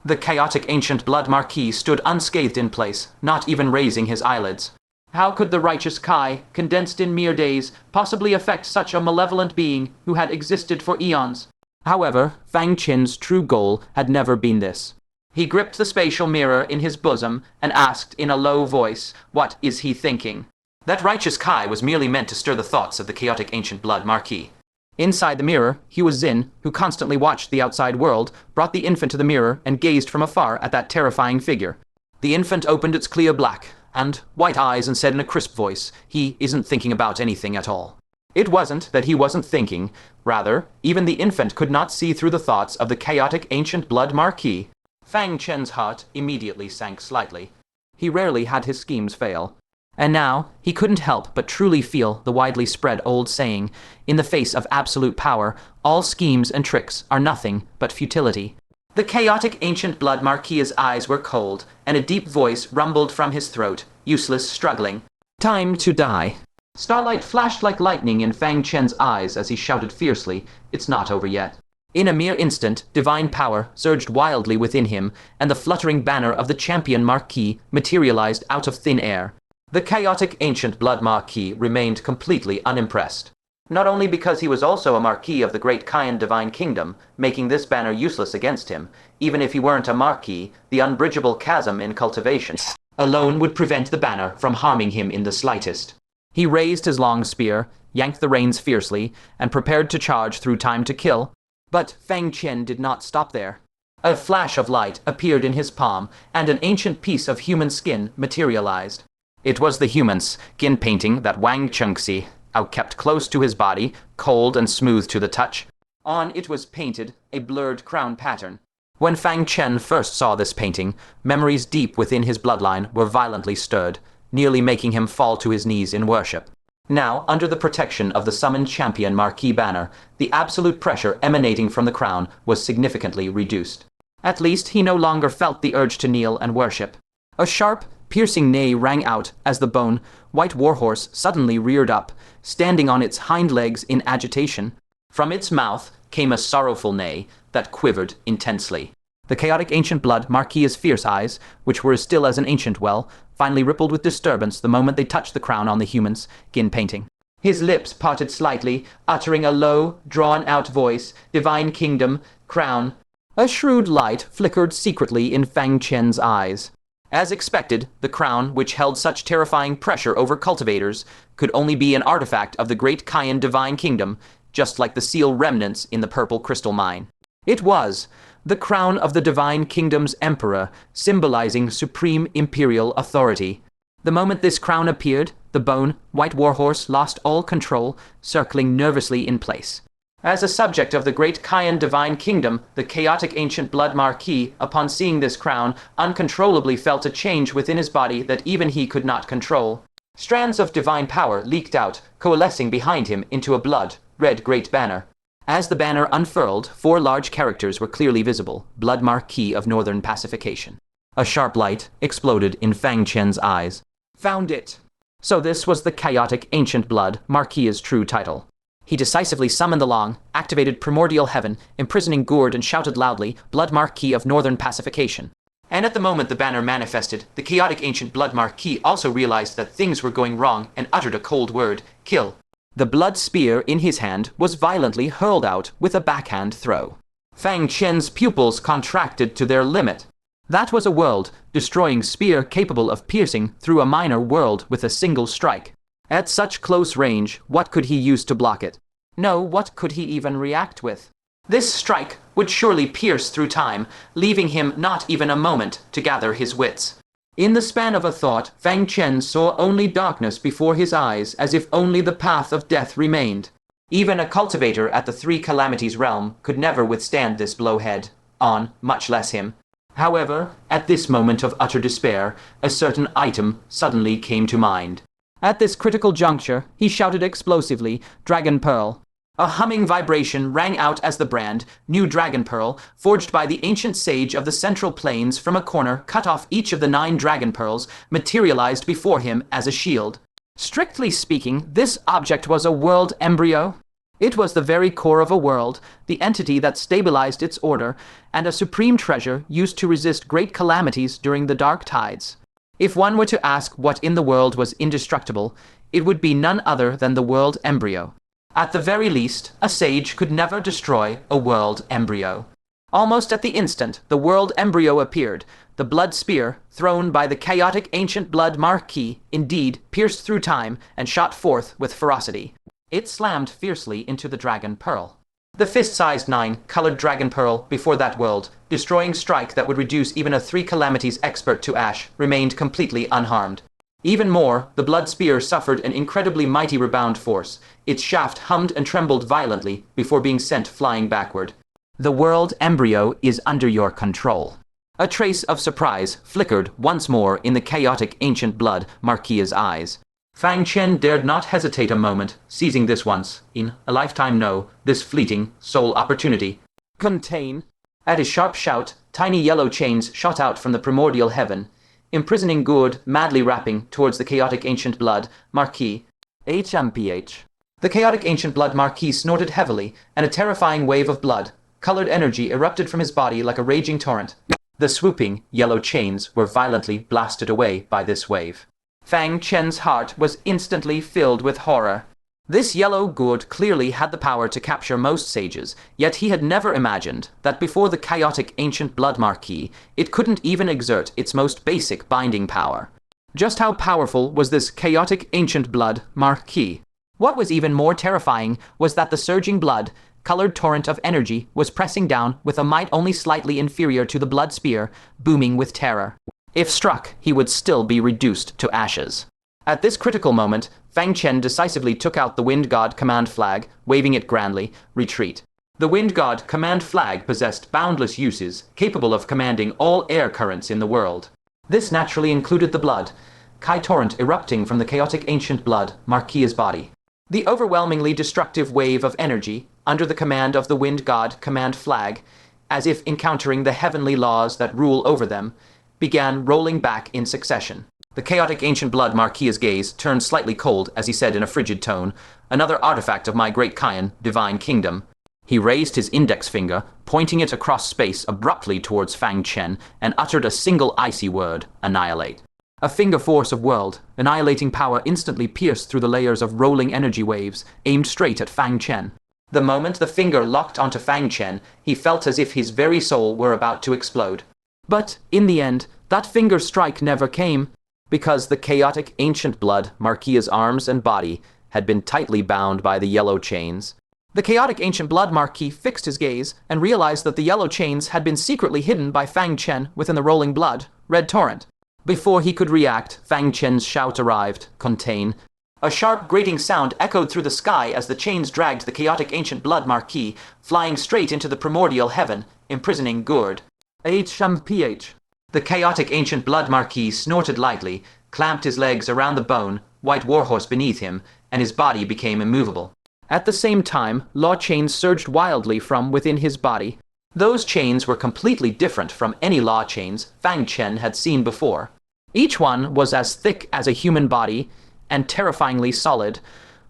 The Chaotic Ancient Blood Marquis stood unscathed in place, not even raising his eyelids. How could the righteous Kai, condensed in mere days, possibly affect such a malevolent being who had existed for eons? However, Fang Chen's true goal had never been this. He gripped the spatial mirror in his bosom and asked in a low voice, "What is he thinking?" That righteous Kai was merely meant to stir the thoughts of the Chaotic Ancient Blood Marquis. Inside the mirror, Hua Xin, who constantly watched the outside world, brought the infant to the mirror and gazed from afar at that terrifying figure. The infant opened its clear black and white eyes and said in a crisp voice, "He isn't thinking about anything at all." It wasn't that he wasn't thinking. Rather, even the infant could not see through the thoughts of the Chaotic Ancient Blood Marquis. Fang Chen's heart immediately sank slightly. He rarely had his schemes fail. And now, he couldn't help but truly feel the widely spread old saying, in the face of absolute power, all schemes and tricks are nothing but futility. The Chaotic Ancient Blood Marquis's eyes were cold, and a deep voice rumbled from his throat, useless struggling. "Time to die." Starlight flashed like lightning in Fang Chen's eyes as he shouted fiercely, "It's not over yet." In a mere instant, divine power surged wildly within him, and the fluttering banner of the champion Marquis materialized out of thin air. The Chaotic Ancient Blood Marquis remained completely unimpressed. Not only because he was also a Marquis of the Great Kaian Divine Kingdom, making this banner useless against him, even if he weren't a Marquis, the unbridgeable chasm in cultivation alone would prevent the banner from harming him in the slightest. He raised his long spear, yanked the reins fiercely, and prepared to charge through Time to Kill. But Fang Chen did not stop there. A flash of light appeared in his palm, and an ancient piece of human skin materialized. It was the human skin painting that Wang Chengxi kept close to his body, cold and smooth to the touch. On it was painted a blurred crown pattern. When Fang Chen first saw this painting, memories deep within his bloodline were violently stirred, nearly making him fall to his knees in worship. Now, under the protection of the summoned champion Marquis banner, the absolute pressure emanating from the crown was significantly reduced. At least he no longer felt the urge to kneel and worship. A sharp, piercing neigh rang out as the bone, white warhorse suddenly reared up, standing on its hind legs in agitation. From its mouth came a sorrowful neigh that quivered intensely. The Chaotic Ancient Blood Marquis's fierce eyes, which were as still as an ancient well, finally rippled with disturbance the moment they touched the crown on the human's skin painting. His lips parted slightly, uttering a low, drawn-out voice, "Divine Kingdom, Crown." A shrewd light flickered secretly in Fang Chen's eyes. As expected, the crown, which held such terrifying pressure over cultivators, could only be an artifact of the Great Kaian Divine Kingdom, just like the seal remnants in the purple crystal mine. It was the crown of the Divine Kingdom's Emperor, symbolizing supreme imperial authority. The moment this crown appeared, the bone, white warhorse lost all control, circling nervously in place. As a subject of the Great Kaian Divine Kingdom, the Chaotic Ancient Blood Marquis, upon seeing this crown, uncontrollably felt a change within his body that even he could not control. Strands of divine power leaked out, coalescing behind him into a blood-red great banner. As the banner unfurled, 4 large characters were clearly visible: Blood Marquis of Northern Pacification. A sharp light exploded in Fang Chen's eyes. Found it! So this was the Chaotic Ancient Blood Marquis's true title. He decisively summoned the Long, activated Primordial Heaven-Imprisoning Gourd, and shouted loudly, "Blood Marquis of Northern Pacification." And at the moment the banner manifested, the Chaotic Ancient Blood Marquis also realized that things were going wrong and uttered a cold word, "Kill." The blood spear in his hand was violently hurled out with a backhand throw. Fang Chen's pupils contracted to their limit. That was a world-destroying spear capable of piercing through a minor world with a single strike. At such close range, what could he use to block it? No, what could he even react with? This strike would surely pierce through time, leaving him not even a moment to gather his wits. In the span of a thought, Fang Chen saw only darkness before his eyes, as if only the path of death remained. Even a cultivator at the Three Calamities realm could never withstand this blow head-on, much less him. However, at this moment of utter despair, a certain item suddenly came to mind. At this critical juncture, he shouted explosively, "Dragon Pearl." A humming vibration rang out as the brand, new Dragon Pearl, forged by the ancient sage of the Central Plains from a corner cut off each of the 9 Dragon Pearls, materialized before him as a shield. Strictly speaking, this object was a world embryo. It was the very core of a world, the entity that stabilized its order, and a supreme treasure used to resist great calamities during the dark tides. If one were to ask what in the world was indestructible, it would be none other than the world embryo. At the very least, a sage could never destroy a world embryo. Almost at the instant the world embryo appeared, the blood spear, thrown by the Chaotic Ancient Blood Marquis, indeed pierced through time and shot forth with ferocity. It slammed fiercely into the dragon pearl. The fist-sized 9-colored dragon pearl before that world, destroying strike that would reduce even a 3 calamities expert to ash, remained completely unharmed. Even more, the blood spear suffered an incredibly mighty rebound force. Its shaft hummed and trembled violently before being sent flying backward. The world embryo is under your control. A trace of surprise flickered once more in the Chaotic Ancient Blood Marquis' eyes. Fang Chen dared not hesitate a moment, seizing this once, in a lifetime this fleeting, sole opportunity. Contain! At his sharp shout, tiny yellow chains shot out from the Primordial Heaven-Imprisoning Gourd, madly rapping towards the Chaotic Ancient Blood Marquis. HMPH. The Chaotic Ancient Blood Marquis snorted heavily, and a terrifying wave of blood-colored energy erupted from his body like a raging torrent. The swooping, yellow chains were violently blasted away by this wave. Fang Chen's heart was instantly filled with horror. This yellow gourd clearly had the power to capture most sages, yet he had never imagined that before the Chaotic Ancient Blood Marquis, it couldn't even exert its most basic binding power. Just how powerful was this Chaotic Ancient Blood Marquis? What was even more terrifying was that the surging blood-colored torrent of energy was pressing down with a might only slightly inferior to the blood spear, booming with terror. If struck, he would still be reduced to ashes. At this critical moment, Fang Chen decisively took out the Wind God command flag, waving it grandly, retreat. The Wind God command flag possessed boundless uses, capable of commanding all air currents in the world. This naturally included the blood-Kai torrent erupting from the Chaotic Ancient Blood Marquis' body. The overwhelmingly destructive wave of energy, under the command of the Wind God command flag, as if encountering the heavenly laws that rule over them, began rolling back in succession. The Chaotic Ancient Blood Marquis' gaze turned slightly cold as he said in a frigid tone, "Another artifact of my great Kaian, divine kingdom." He raised his index finger, pointing it across space abruptly towards Fang Chen, and uttered a single icy word, annihilate. A finger force of world, annihilating power instantly pierced through the layers of rolling energy waves, aimed straight at Fang Chen. The moment the finger locked onto Fang Chen, he felt as if his very soul were about to explode. But, in the end, that finger strike never came, because the Chaotic Ancient Blood Marquis' arms and body had been tightly bound by the yellow chains. The Chaotic Ancient Blood Marquis fixed his gaze and realized that the yellow chains had been secretly hidden by Fang Chen within the rolling blood-red torrent. Before he could react, Fang Chen's shout arrived, contain. A sharp grating sound echoed through the sky as the chains dragged the Chaotic Ancient Blood Marquis, flying straight into the Primordial Heaven-Imprisoning Gourd. HMPH. The Chaotic Ancient Blood Marquis snorted lightly, clamped his legs around the bone, white warhorse beneath him, and his body became immovable. At the same time, law chains surged wildly from within his body. Those chains were completely different from any law chains Fang Chen had seen before. Each one was as thick as a human body, and terrifyingly solid.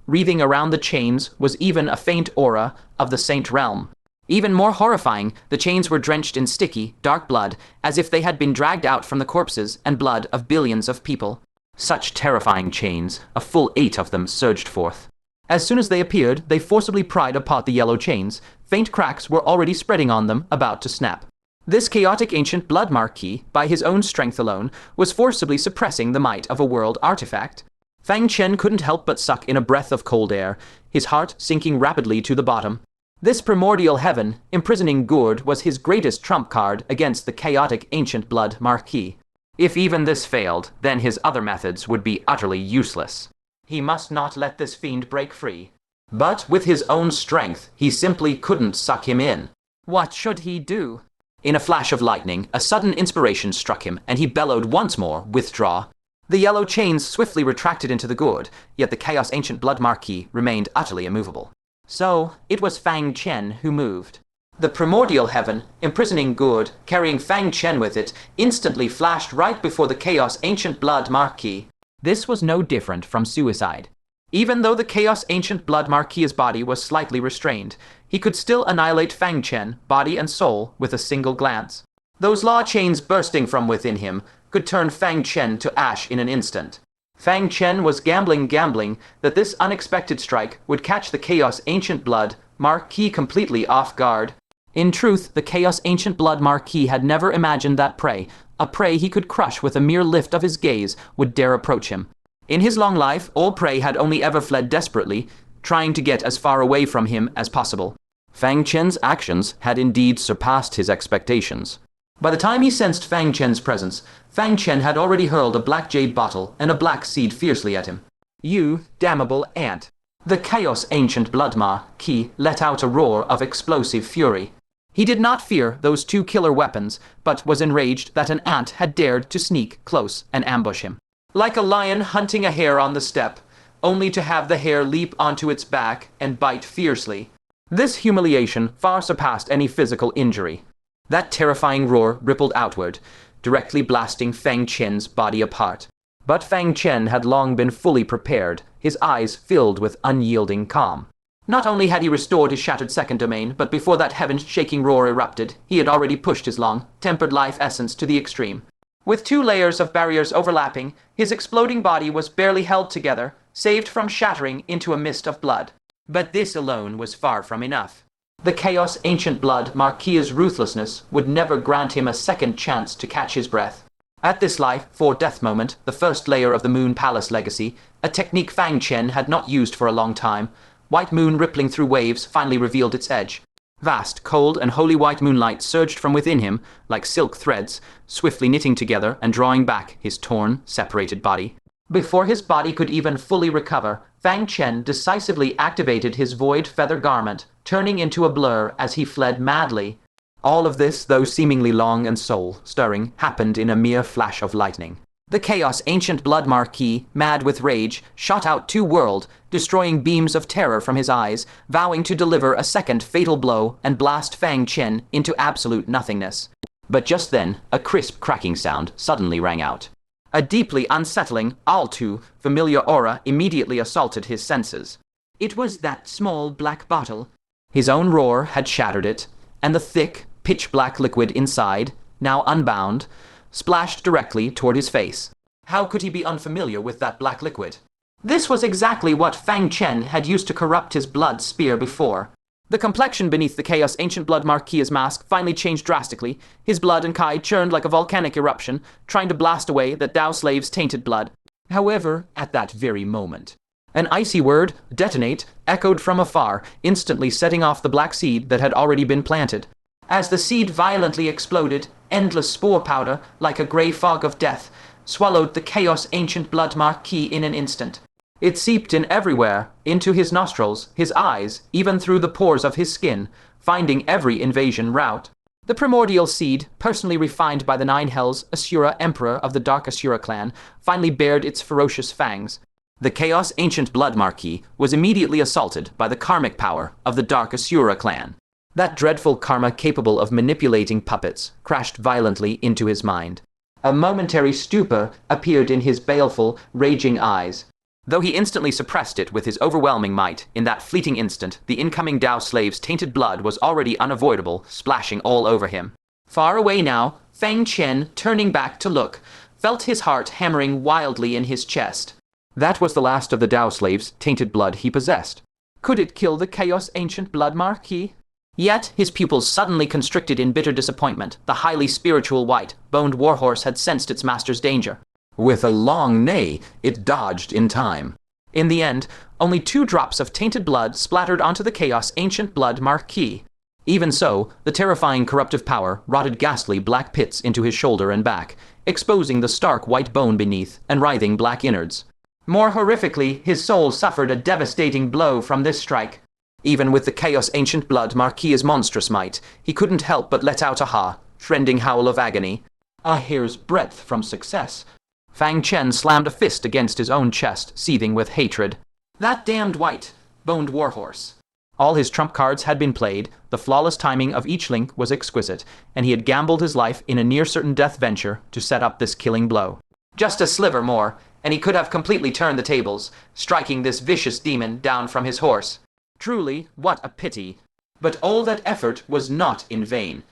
Wreathing around the chains was even a faint aura of the Saint Realm. Even more horrifying, the chains were drenched in sticky, dark blood, as if they had been dragged out from the corpses and blood of billions of people. Such terrifying chains, a full 8 of them surged forth. As soon as they appeared, they forcibly pried apart the yellow chains. Faint cracks were already spreading on them, about to snap. This Chaotic Ancient Blood Marquis, by his own strength alone, was forcibly suppressing the might of a world artifact. Fang Chen couldn't help but suck in a breath of cold air, his heart sinking rapidly to the bottom. This Primordial Heaven-Imprisoning Gourd was his greatest trump card against the Chaotic Ancient Blood Marquis. If even this failed, then his other methods would be utterly useless. He must not let this fiend break free. But with his own strength, he simply couldn't suck him in. What should he do? In a flash of lightning, a sudden inspiration struck him, and he bellowed once more, "Withdraw." The yellow chains swiftly retracted into the gourd, yet the Chaos Ancient Blood Marquis remained utterly immovable. So, it was Fang Chen who moved. The Primordial Heaven-Imprisoning Gourd, carrying Fang Chen with it, instantly flashed right before the Chaos Ancient Blood Marquis. This was no different from suicide. Even though the Chaos Ancient Blood Marquis' body was slightly restrained, he could still annihilate Fang Chen, body and soul, with a single glance. Those law chains bursting from within him could turn Fang Chen to ash in an instant. Fang Chen was gambling that this unexpected strike would catch the Chaos Ancient Blood Marquis completely off guard. In truth, the Chaos Ancient Blood Marquis had never imagined that prey, a prey he could crush with a mere lift of his gaze, would dare approach him. In his long life, all prey had only ever fled desperately, trying to get as far away from him as possible. Fang Chen's actions had indeed surpassed his expectations. By the time he sensed Fang Chen's presence, Fang Chen had already hurled a black jade bottle and a black seed fiercely at him. "You damnable ant!" The Chaos Ancient Blood Marquis let out a roar of explosive fury. He did not fear those two killer weapons, but was enraged that an ant had dared to sneak close and ambush him. Like a lion hunting a hare on the steppe, only to have the hare leap onto its back and bite fiercely. This humiliation far surpassed any physical injury. That terrifying roar rippled outward, directly blasting Fang Chen's body apart. But Fang Chen had long been fully prepared, his eyes filled with unyielding calm. Not only had he restored his shattered second domain, but before that heaven-shaking roar erupted, he had already pushed his long, tempered life essence to the extreme. With two layers of barriers overlapping, his exploding body was barely held together, saved from shattering into a mist of blood. But this alone was far from enough. The Chaos Ancient Blood Marquis' ruthlessness would never grant him a second chance to catch his breath. At this life-for-death moment, the first layer of the Moon Palace legacy, a technique Fang Chen had not used for a long time, white moon rippling through waves finally revealed its edge. Vast, cold, and holy white moonlight surged from within him, like silk threads, swiftly knitting together and drawing back his torn, separated body. Before his body could even fully recover, Fang Chen decisively activated his void feather garment, turning into a blur as he fled madly. All of this, though seemingly long and soul-stirring, happened in a mere flash of lightning. The Chaos Ancient Blood Marquis, mad with rage, shot out to world, destroying beams of terror from his eyes, vowing to deliver a second fatal blow and blast Fang Chen into absolute nothingness. But just then, a crisp cracking sound suddenly rang out. A deeply unsettling, all too familiar aura immediately assaulted his senses. It was that small black bottle. His own roar had shattered it, and the thick, pitch-black liquid inside, now unbound, splashed directly toward his face. How could he be unfamiliar with that black liquid? This was exactly what Fang Chen had used to corrupt his blood spear before. The complexion beneath the Chaos Ancient Blood Marquis' mask finally changed drastically. His blood and Kai churned like a volcanic eruption, trying to blast away that Dao slave's tainted blood. However, at that very moment, an icy word, detonate, echoed from afar, instantly setting off the black seed that had already been planted. As the seed violently exploded, endless spore powder, like a grey fog of death, swallowed the Chaos Ancient Blood Marquis in an instant. It seeped in everywhere, into his nostrils, his eyes, even through the pores of his skin, finding every invasion route. The primordial seed, personally refined by the Nine Hells Asura Emperor of the Dark Asura clan, finally bared its ferocious fangs. The Chaos Ancient Blood Marquis was immediately assaulted by the karmic power of the Dark Asura clan. That dreadful karma capable of manipulating puppets crashed violently into his mind. A momentary stupor appeared in his baleful, raging eyes. Though he instantly suppressed it with his overwhelming might, in that fleeting instant, the incoming Dao slave's tainted blood was already unavoidable, splashing all over him. Far away now, Fang Chen, turning back to look, felt his heart hammering wildly in his chest. That was the last of the Dao slave's tainted blood he possessed. Could it kill the Chaos Ancient Blood Marquis? Yet, his pupils suddenly constricted in bitter disappointment. The highly spiritual white-boned warhorse had sensed its master's danger. With a long neigh, it dodged in time. In the end, only 2 drops of tainted blood splattered onto the Chaos Ancient Blood Marquis. Even so, the terrifying corruptive power rotted ghastly black pits into his shoulder and back, exposing the stark white bone beneath and writhing black innards. More horrifically, his soul suffered a devastating blow from this strike. Even with the Chaos Ancient Blood Marquis' monstrous might, he couldn't help but let out a rending howl of agony. A hair's breadth from success. Fang Chen slammed a fist against his own chest, seething with hatred. That damned white-boned warhorse. All his trump cards had been played, the flawless timing of each link was exquisite, and he had gambled his life in a near-certain death venture to set up this killing blow. Just a sliver more, and he could have completely turned the tables, striking this vicious demon down from his horse. Truly, what a pity. But all that effort was not in vain,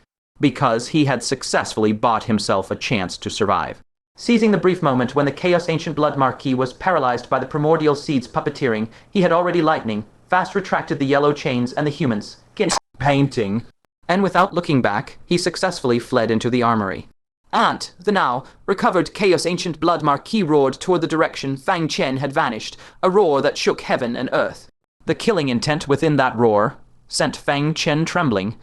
because he had successfully bought himself a chance to survive. Seizing the brief moment when the Chaos Ancient Blood Marquis was paralyzed by the Primordial Seed's puppeteering, he had already lightning, fast retracted the yellow chains and the humans, painting, and without looking back, he successfully fled into the armory. And the now recovered Chaos Ancient Blood Marquis roared toward the direction Fang Chen had vanished, a roar that shook heaven and earth. The killing intent within that roar sent Fang Chen trembling,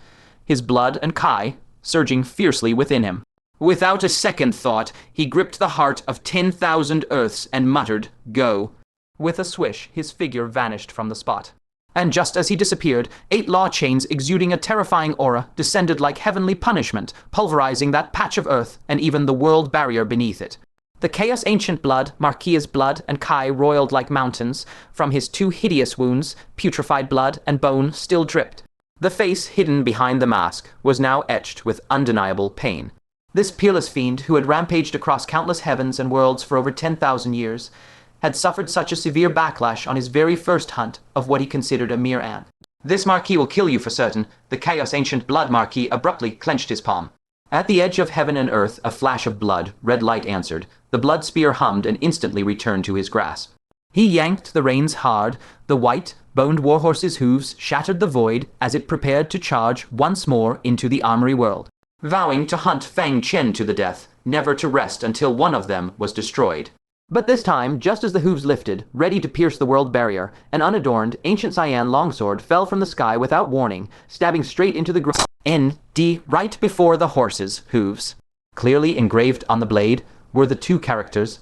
his blood and Kai surging fiercely within him. Without a second thought, he gripped the heart of 10,000 Earths and muttered, "Go." With a swish, his figure vanished from the spot. And just as he disappeared, 8 law chains exuding a terrifying aura descended like heavenly punishment, pulverizing that patch of Earth and even the world barrier beneath it. The Chaos Ancient Blood, Marquis' blood, and Kai roiled like mountains. From his 2 hideous wounds, putrefied blood and bone still dripped. The face hidden behind the mask was now etched with undeniable pain. This peerless fiend, who had rampaged across countless heavens and worlds for over 10,000 years, had suffered such a severe backlash on his very first hunt of what he considered a mere ant. "This Marquis will kill you for certain." The Chaos Ancient Blood Marquis abruptly clenched his palm. At the edge of heaven and earth, a flash of blood, red light answered. The blood spear hummed and instantly returned to his grasp. He yanked the reins hard. The white, boned warhorse's hooves shattered the void as it prepared to charge once more into the armory world, vowing to hunt Fang Chen to the death, never to rest until one of them was destroyed. But this time, just as the hooves lifted, ready to pierce the world barrier, an unadorned, ancient cyan longsword fell from the sky without warning, stabbing straight into the ground, right before the horse's hooves. Clearly engraved on the blade were the 2 characters,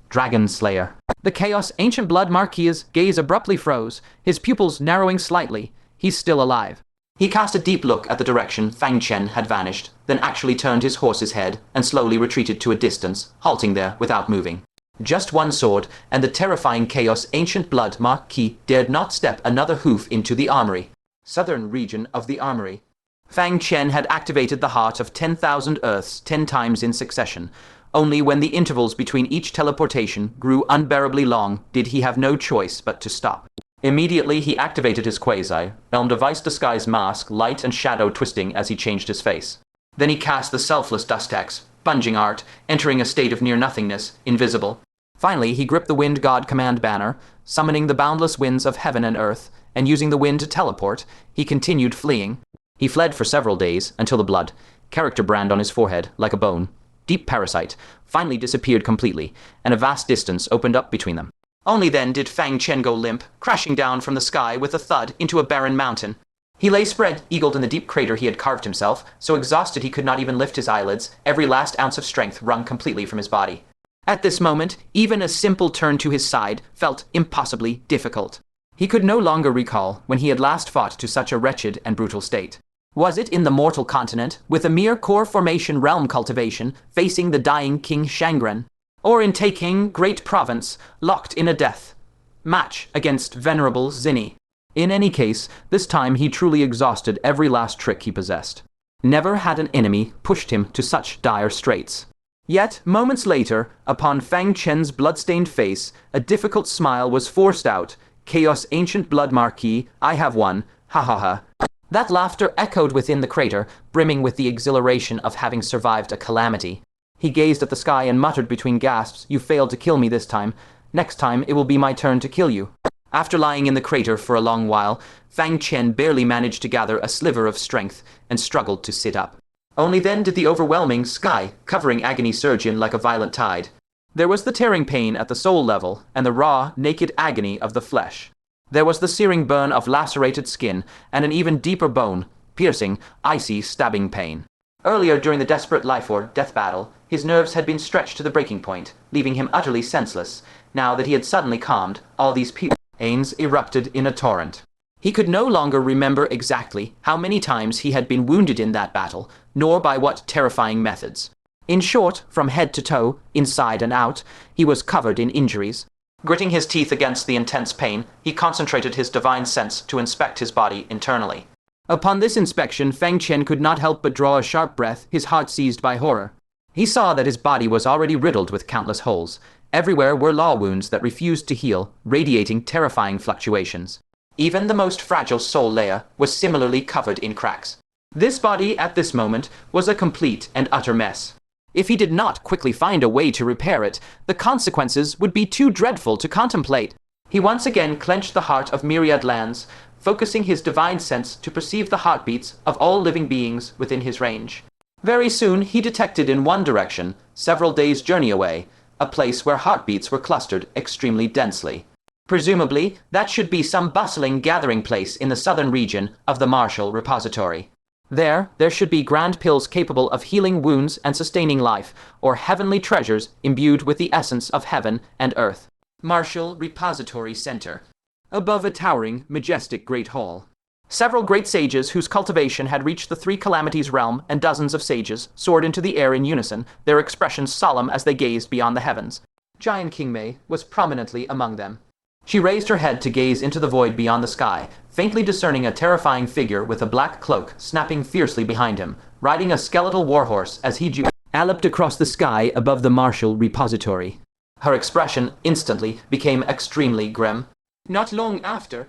Dragon Slayer. The Chaos Ancient Blood Marquis' gaze abruptly froze, his pupils narrowing slightly. He's still alive. He cast a deep look at the direction Fang Chen had vanished, then actually turned his horse's head and slowly retreated to a distance, halting there without moving. Just one sword, and the terrifying Chaos Ancient Blood Marquis dared not step another hoof into the armory. Southern region of the armory. Fang Chen had activated the heart of 10,000 Earths 10 times in succession. Only when the intervals between each teleportation grew unbearably long did he have no choice but to stop. Immediately, he activated his quasi, realm device disguise mask, light and shadow twisting as he changed his face. Then he cast the selfless dust hex, bunging art, entering a state of near-nothingness, invisible. Finally, he gripped the wind god command banner, summoning the boundless winds of heaven and earth, and using the wind to teleport, he continued fleeing. He fled for several days, until the blood, character brand on his forehead, like a bone, deep parasite, finally disappeared completely, and a vast distance opened up between them. Only then did Fang Chen go limp, crashing down from the sky with a thud into a barren mountain. He lay spread-eagled in the deep crater he had carved himself, so exhausted he could not even lift his eyelids, every last ounce of strength wrung completely from his body. At this moment, even a simple turn to his side felt impossibly difficult. He could no longer recall when he had last fought to such a wretched and brutal state. Was it in the mortal continent, with a mere core formation realm cultivation, facing the dying King Shangren? Or in taking great province, locked in a death match against venerable Zinni? In any case, this time he truly exhausted every last trick he possessed. Never had an enemy pushed him to such dire straits. Yet, moments later, upon Fang Chen's blood-stained face, a difficult smile was forced out. "Chaos Ancient Blood Marquis, I have won. Ha ha ha." That laughter echoed within the crater, brimming with the exhilaration of having survived a calamity. He gazed at the sky and muttered between gasps, "You failed to kill me this time. Next time, it will be my turn to kill you." After lying in the crater for a long while, Fang Chen barely managed to gather a sliver of strength and struggled to sit up. Only then did the overwhelming sky, covering agony surge in like a violent tide. There was the tearing pain at the soul level and the raw, naked agony of the flesh. There was the searing burn of lacerated skin and an even deeper bone, piercing, icy, stabbing pain. Earlier during the desperate life or death battle, his nerves had been stretched to the breaking point, leaving him utterly senseless. Now that he had suddenly calmed, all these pains erupted in a torrent. He could no longer remember exactly how many times he had been wounded in that battle, nor by what terrifying methods. In short, from head to toe, inside and out, he was covered in injuries. Gritting his teeth against the intense pain, he concentrated his divine sense to inspect his body internally. Upon this inspection, Fang Chen could not help but draw a sharp breath, his heart seized by horror. He saw that his body was already riddled with countless holes. Everywhere were law wounds that refused to heal, radiating terrifying fluctuations. Even the most fragile soul layer was similarly covered in cracks. This body, at this moment, was a complete and utter mess. If he did not quickly find a way to repair it, the consequences would be too dreadful to contemplate. He once again clenched the heart of myriad lands, focusing his divine sense to perceive the heartbeats of all living beings within his range. Very soon he detected in one direction, several days' journey away, a place where heartbeats were clustered extremely densely. Presumably, that should be some bustling gathering place in the southern region of the Martial Repository. There should be grand pills capable of healing wounds and sustaining life, or heavenly treasures imbued with the essence of heaven and earth. Martial Repository Center. Above a towering, majestic great hall. Several great sages whose cultivation had reached the Three Calamities realm and dozens of sages soared into the air in unison, their expressions solemn as they gazed beyond the heavens. Giant Kingmei was prominently among them. She raised her head to gaze into the void beyond the sky, faintly discerning a terrifying figure with a black cloak snapping fiercely behind him, riding a skeletal warhorse as he galloped across the sky above the Martial Repository. Her expression instantly became extremely grim. Not long after,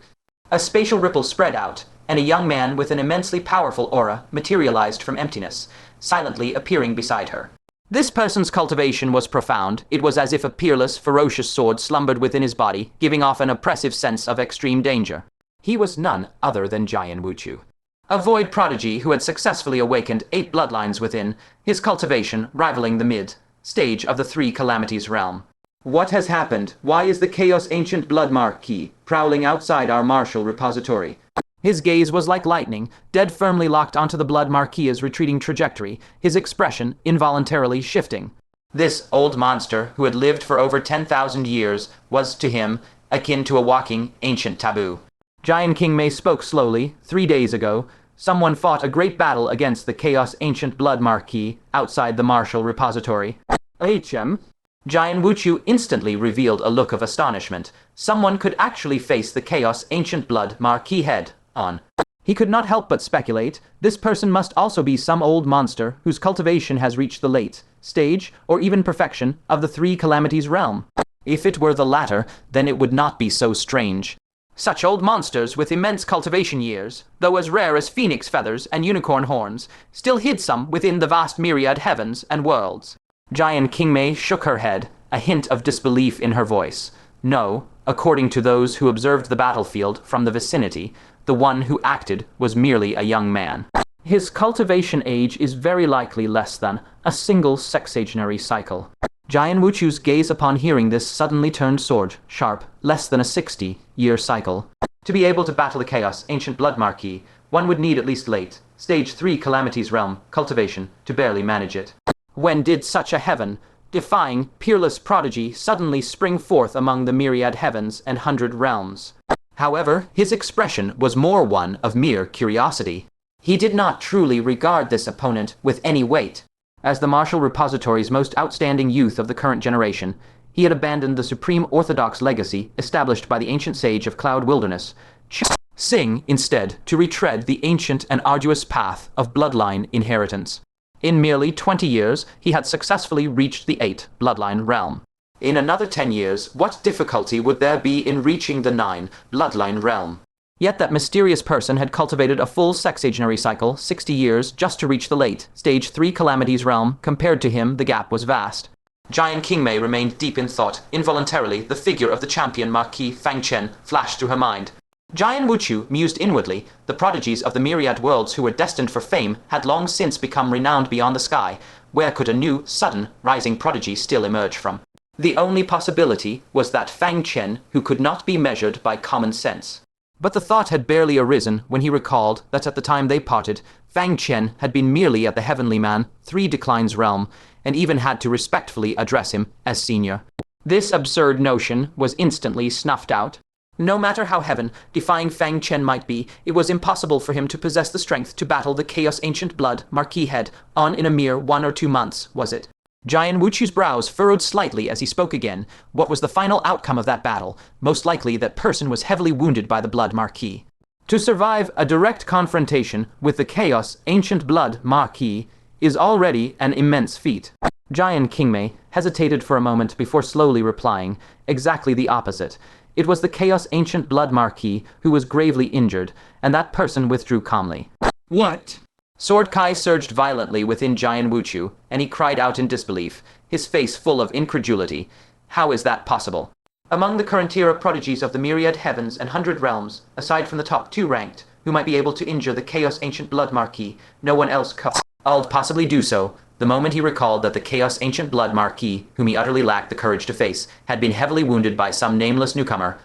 a spatial ripple spread out, and a young man with an immensely powerful aura materialized from emptiness, silently appearing beside her. This person's cultivation was profound. It was as if a peerless, ferocious sword slumbered within his body, giving off an oppressive sense of extreme danger. He was none other than Jian Wuchu, a void prodigy who had successfully awakened 8 bloodlines within, his cultivation rivaling the mid-stage of the Three Calamities realm. What has happened? Why is the Chaotic Ancient Blood Marquis prowling outside our Martial Repository? His gaze was like lightning, dead firmly locked onto the Blood Marquis's retreating trajectory, his expression involuntarily shifting. This old monster, who had lived for over 10,000 years, was to him akin to a walking ancient taboo. Jian Kingmei spoke slowly. 3 days ago, someone fought a great battle against the Chaos Ancient Blood Marquis outside the Martial Repository. HM? Jian Wuchu instantly revealed a look of astonishment. Someone could actually face the Chaos Ancient Blood Marquis head on. He could not help but speculate. This person must also be some old monster whose cultivation has reached the late stage, or even perfection, of the Three Calamities realm. If it were the latter, then it would not be so strange. Such old monsters with immense cultivation years, though as rare as phoenix feathers and unicorn horns, still hid some within the vast myriad heavens and worlds. Jian Kingmei shook her head, a hint of disbelief in her voice. No, according to those who observed the battlefield from the vicinity, the one who acted was merely a young man. His cultivation age is very likely less than a single sexagenary cycle. Jian Wuchu's gaze upon hearing this suddenly turned sword, sharp, less than a 60-year cycle. To be able to battle the Chaos Ancient Blood Marquis, one would need at least late, stage 3 Calamities realm, cultivation, to barely manage it. When did such a heaven-defying, peerless prodigy suddenly spring forth among the myriad heavens and 100 realms? However, his expression was more one of mere curiosity. He did not truly regard this opponent with any weight. As the Martial Repository's most outstanding youth of the current generation, he had abandoned the supreme orthodox legacy established by the ancient sage of Cloud Wilderness, choosing instead to retread the ancient and arduous path of bloodline inheritance. In merely 20 years, he had successfully reached the 8 bloodline realm. In another 10 years, what difficulty would there be in reaching the 9 bloodline realm? Yet that mysterious person had cultivated a full sexagenary cycle, 60 years, just to reach the late, stage 3 Calamities realm. Compared to him, the gap was vast. Jian Kingmei remained deep in thought. Involuntarily, the figure of the champion Marquis Fang Chen flashed through her mind. Jian Wuchu mused inwardly. The prodigies of the myriad worlds who were destined for fame had long since become renowned beyond the sky. Where could a new, sudden, rising prodigy still emerge from? The only possibility was that Fang Chen, who could not be measured by common sense. But the thought had barely arisen when he recalled that at the time they parted, Fang Chen had been merely at the Heavenly Man, 3 Declines realm, and even had to respectfully address him as senior. This absurd notion was instantly snuffed out. No matter how heaven-defying Fang Chen might be, it was impossible for him to possess the strength to battle the Chaos Ancient Blood Marquis head on in a mere 1 or 2 months, was it? Jian Wuchu's brows furrowed slightly as he spoke again. What was the final outcome of that battle? Most likely that person was heavily wounded by the Blood Marquis. To survive a direct confrontation with the Chaos Ancient Blood Marquis, is already an immense feat. Giant Kingmei hesitated for a moment before slowly replying, exactly the opposite. It was the Chaos Ancient Blood Marquis who was gravely injured, and that person withdrew calmly. What? Sword Kai surged violently within Jian Wuchu, and he cried out in disbelief, his face full of incredulity. How is that possible? Among the current era prodigies of the myriad heavens and 100 realms, aside from the top 2 ranked, who might be able to injure the Chaos Ancient Blood Marquis, no one else could possibly do so. The moment he recalled that the Chaos Ancient Blood Marquis, whom he utterly lacked the courage to face, had been heavily wounded by some nameless newcomer,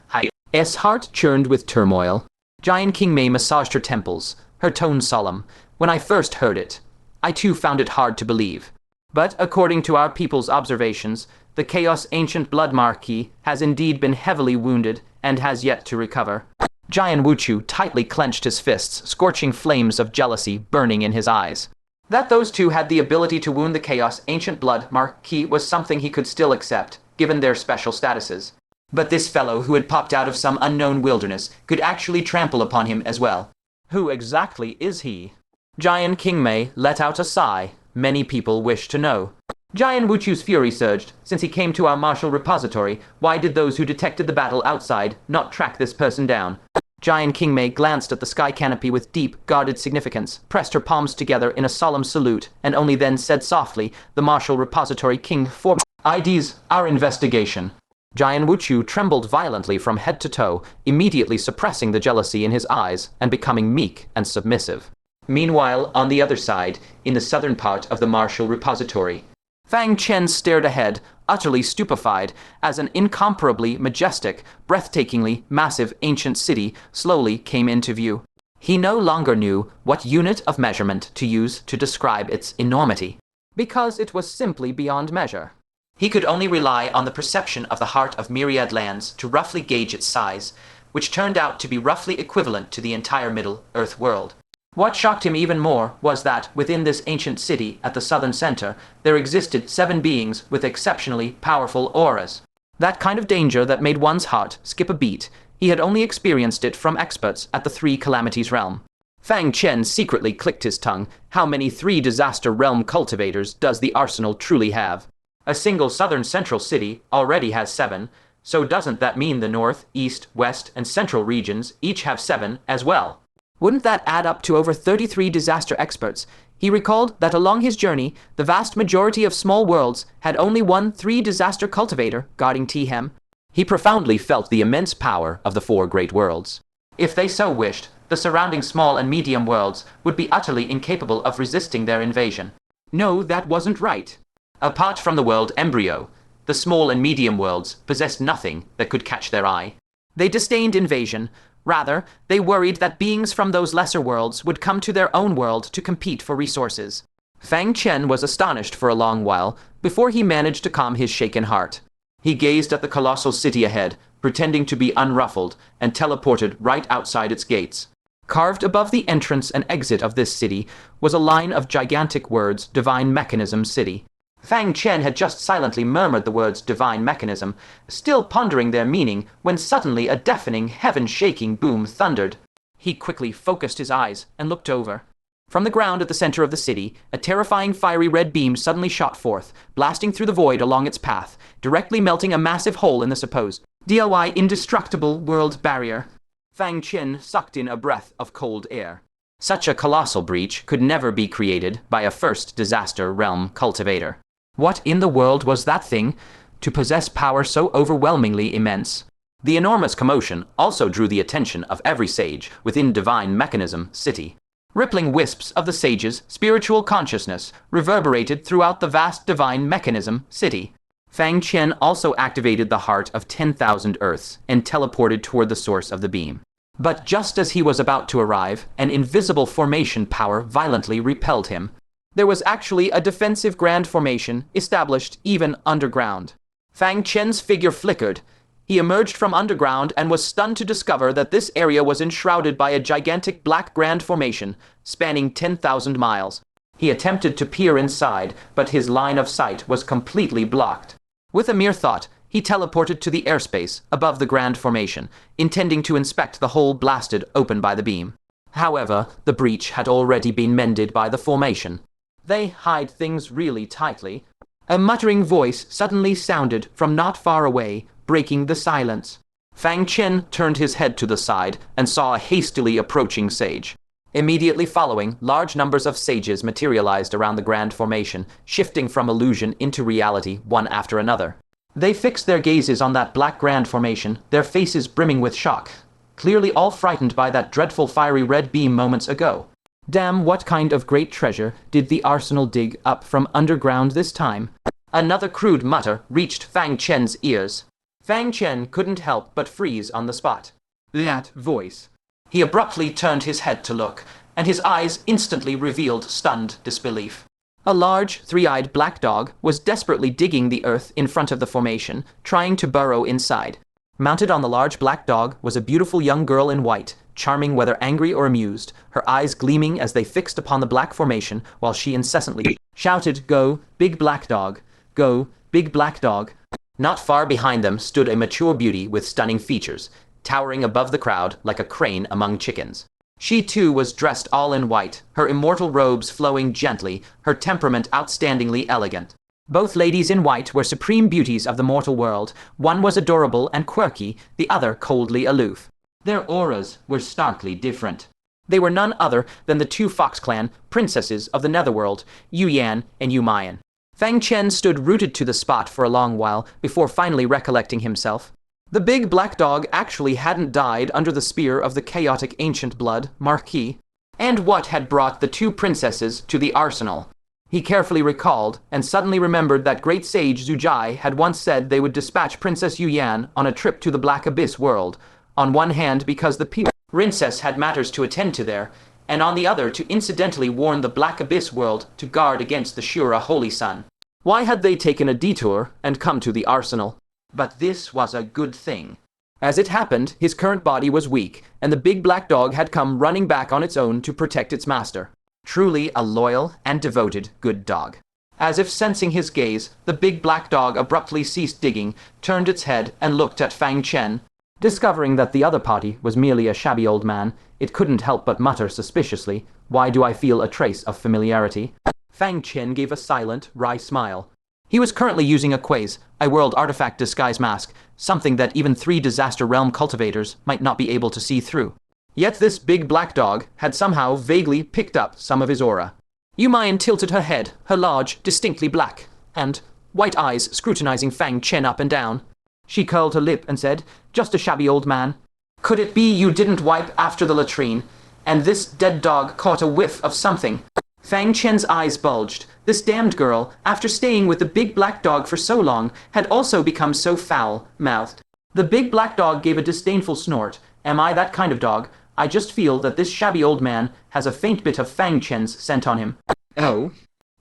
his heart churned with turmoil. Giant Kingmei massaged her temples, her tone solemn. When I first heard it, I too found it hard to believe. But according to our people's observations, the Chaos Ancient Blood Marquis has indeed been heavily wounded and has yet to recover. Jian Wuchu tightly clenched his fists, scorching flames of jealousy burning in his eyes. That those two had the ability to wound the Chaos Ancient Blood Marquis was something he could still accept, given their special statuses. But this fellow who had popped out of some unknown wilderness could actually trample upon him as well. Who exactly is he? Giant Kingmei let out a sigh. Many people wish to know. Jian Wuchu's fury surged. Since he came to our martial repository, why did those who detected the battle outside not track this person down? Giant Kingmei glanced at the sky canopy with deep, guarded significance, pressed her palms together in a solemn salute, and only then said softly, "The martial repository king for IDs, our investigation." Jian Wuchu trembled violently from head to toe, immediately suppressing the jealousy in his eyes and becoming meek and submissive. Meanwhile, on the other side, in the southern part of the martial repository, Fang Chen stared ahead, utterly stupefied, as an incomparably majestic, breathtakingly massive ancient city slowly came into view. He no longer knew what unit of measurement to use to describe its enormity, because it was simply beyond measure. He could only rely on the perception of the heart of myriad lands to roughly gauge its size, which turned out to be roughly equivalent to the entire Middle-earth world. What shocked him even more was that, within this ancient city at the southern center, there existed 7 beings with exceptionally powerful auras. That kind of danger that made one's heart skip a beat, he had only experienced it from experts at the 3 Calamities realm. Fang Chen secretly clicked his tongue. How many 3 disaster realm cultivators does the arsenal truly have? A single southern central city already has 7, so doesn't that mean the north, east, west, and central regions each have 7 as well? Wouldn't that add up to over 33 disaster experts? He recalled that along his journey, the vast majority of small worlds had only one 3 disaster cultivator guarding T-Hem. He profoundly felt the immense power of the 4 great worlds. If they so wished, the surrounding small and medium worlds would be utterly incapable of resisting their invasion. No, that wasn't right. Apart from the world Embryo, the small and medium worlds possessed nothing that could catch their eye. They disdained invasion. Rather, they worried that beings from those lesser worlds would come to their own world to compete for resources. Fang Chen was astonished for a long while before he managed to calm his shaken heart. He gazed at the colossal city ahead, pretending to be unruffled, and teleported right outside its gates. Carved above the entrance and exit of this city was a line of gigantic words, Divine Mechanism City. Fang Chen had just silently murmured the words divine mechanism, still pondering their meaning, when suddenly a deafening, heaven-shaking boom thundered. He quickly focused his eyes and looked over. From the ground at the center of the city, a terrifying fiery red beam suddenly shot forth, blasting through the void along its path, directly melting a massive hole in the supposed DLY indestructible world barrier. Fang Chen sucked in a breath of cold air. Such a colossal breach could never be created by a first disaster realm cultivator. What in the world was that thing to possess power so overwhelmingly immense? The enormous commotion also drew the attention of every sage within Divine Mechanism City. Rippling wisps of the sage's spiritual consciousness reverberated throughout the vast Divine Mechanism City. Fang Chen also activated the heart of 10,000 Earths and teleported toward the source of the beam. But just as he was about to arrive, an invisible formation power violently repelled him. There was actually a defensive grand formation established even underground. Fang Chen's figure flickered. He emerged from underground and was stunned to discover that this area was enshrouded by a gigantic black grand formation spanning 10,000 miles. He attempted to peer inside, but his line of sight was completely blocked. With a mere thought, he teleported to the airspace above the grand formation, intending to inspect the hole blasted open by the beam. However, the breach had already been mended by the formation. They hide things really tightly. A muttering voice suddenly sounded from not far away, breaking the silence. Fang Chen turned his head to the side and saw a hastily approaching sage. Immediately following, large numbers of sages materialized around the grand formation, shifting from illusion into reality one after another. They fixed their gazes on that black grand formation, their faces brimming with shock, clearly all frightened by that dreadful fiery red beam moments ago. Damn, what kind of great treasure did the arsenal dig up from underground this time? Another crude mutter reached Fang Chen's ears. Fang Chen couldn't help but freeze on the spot. That voice. He abruptly turned his head to look, and his eyes instantly revealed stunned disbelief. A large, three-eyed black dog was desperately digging the earth in front of the formation, trying to burrow inside. Mounted on the large black dog was a beautiful young girl in white, charming whether angry or amused, her eyes gleaming as they fixed upon the black formation while she incessantly shouted, "Go, big black dog! Go, big black dog!" Not far behind them stood a mature beauty with stunning features, towering above the crowd like a crane among chickens. She too was dressed all in white, her immortal robes flowing gently, her temperament outstandingly elegant. Both ladies in white were supreme beauties of the mortal world. One was adorable and quirky, the other coldly aloof. Their auras were starkly different. They were none other than the two Fox Clan princesses of the Netherworld, Yu Yan and Yu Mayan. Fang Chen stood rooted to the spot for a long while before finally recollecting himself. The big black dog actually hadn't died under the spear of the Chaotic Ancient Blood Marquis. And what had brought the two princesses to the arsenal? He carefully recalled, and suddenly remembered that great sage Zujai had once said they would dispatch Princess Yu Yan on a trip to the Black Abyss world, on one hand because the princess had matters to attend to there, and on the other to incidentally warn the Black Abyss world to guard against the Shura Holy Sun. Why had they taken a detour and come to the arsenal? But this was a good thing. As it happened, his current body was weak, and the big black dog had come running back on its own to protect its master. Truly a loyal and devoted good dog. As if sensing his gaze, the big black dog abruptly ceased digging, turned its head, and looked at Fang Chen. Discovering that the other party was merely a shabby old man, it couldn't help but mutter suspiciously, "Why do I feel a trace of familiarity?" Fang Chen gave a silent, wry smile. He was currently using a Quaze, a world artifact disguise mask, something that even 3 Disaster Realm cultivators might not be able to see through. Yet this big black dog had somehow vaguely picked up some of his aura. Yu Mayan tilted her head, her large, distinctly black, and white eyes scrutinizing Fang Chen up and down. She curled her lip and said, "Just a shabby old man. Could it be you didn't wipe after the latrine, and this dead dog caught a whiff of something?" Fang Chen's eyes bulged. This damned girl, after staying with the big black dog for so long, had also become so foul-mouthed. The big black dog gave a disdainful snort. "Am I that kind of dog? I just feel that this shabby old man has a faint bit of Fang Chen's scent on him." "Oh?"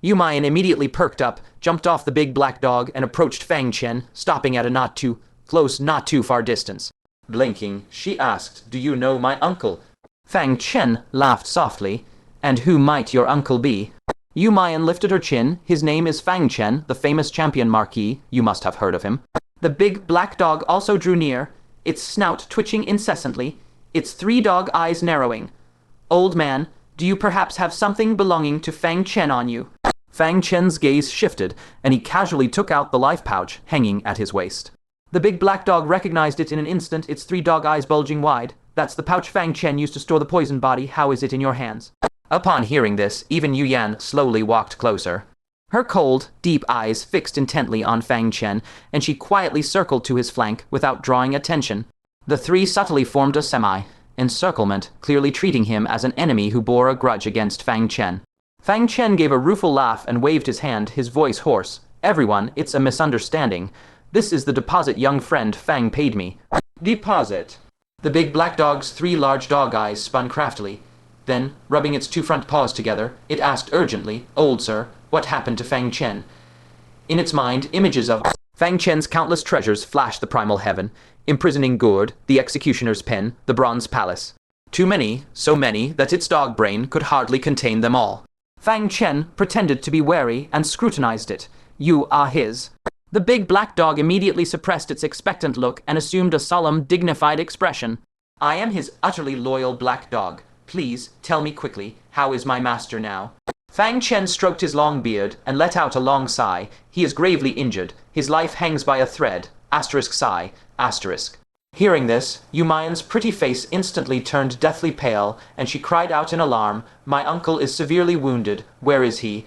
Yu Mayan immediately perked up, jumped off the big black dog, and approached Fang Chen, stopping at a not too far distance. Blinking, she asked, "Do you know my uncle?" Fang Chen laughed softly. "And who might your uncle be?" Yu Mayan lifted her chin. "His name is Fang Chen, the famous champion Marquis. You must have heard of him." The big black dog also drew near, its snout twitching incessantly, its 3 dog eyes narrowing. "Old man, do you perhaps have something belonging to Fang Chen on you?" Fang Chen's gaze shifted, and he casually took out the life pouch hanging at his waist. The big black dog recognized it in an instant, its 3 dog eyes bulging wide. "That's the pouch Fang Chen used to store the poison body. How is it in your hands?" Upon hearing this, even Yu Yan slowly walked closer. Her cold, deep eyes fixed intently on Fang Chen, and she quietly circled to his flank without drawing attention. The 3 subtly formed a semi-encirclement, clearly treating him as an enemy who bore a grudge against Fang Chen. Fang Chen gave a rueful laugh and waved his hand, his voice hoarse. "Everyone, it's a misunderstanding. This is the deposit young friend Fang paid me." "Deposit?" The big black dog's 3 large dog eyes spun craftily. Then, rubbing its 2 front paws together, it asked urgently, "Old sir, what happened to Fang Chen?" In its mind, images of Fang Chen's countless treasures flashed: the Primal Heaven-Imprisoning Gourd, the Executioner's Pen, the Bronze Palace. Too many, so many that its dog brain could hardly contain them all. Fang Chen pretended to be wary and scrutinized it. "You are his." The big black dog immediately suppressed its expectant look and assumed a solemn, dignified expression. "I am his utterly loyal black dog. Please, tell me quickly, how is my master now?" Fang Chen stroked his long beard and let out a long sigh. He is gravely injured. His life hangs by a thread. Asterisk sigh. Asterisk. Hearing this, Yu Mian's pretty face instantly turned deathly pale, and she cried out in alarm, "My uncle is severely wounded. Where is he?"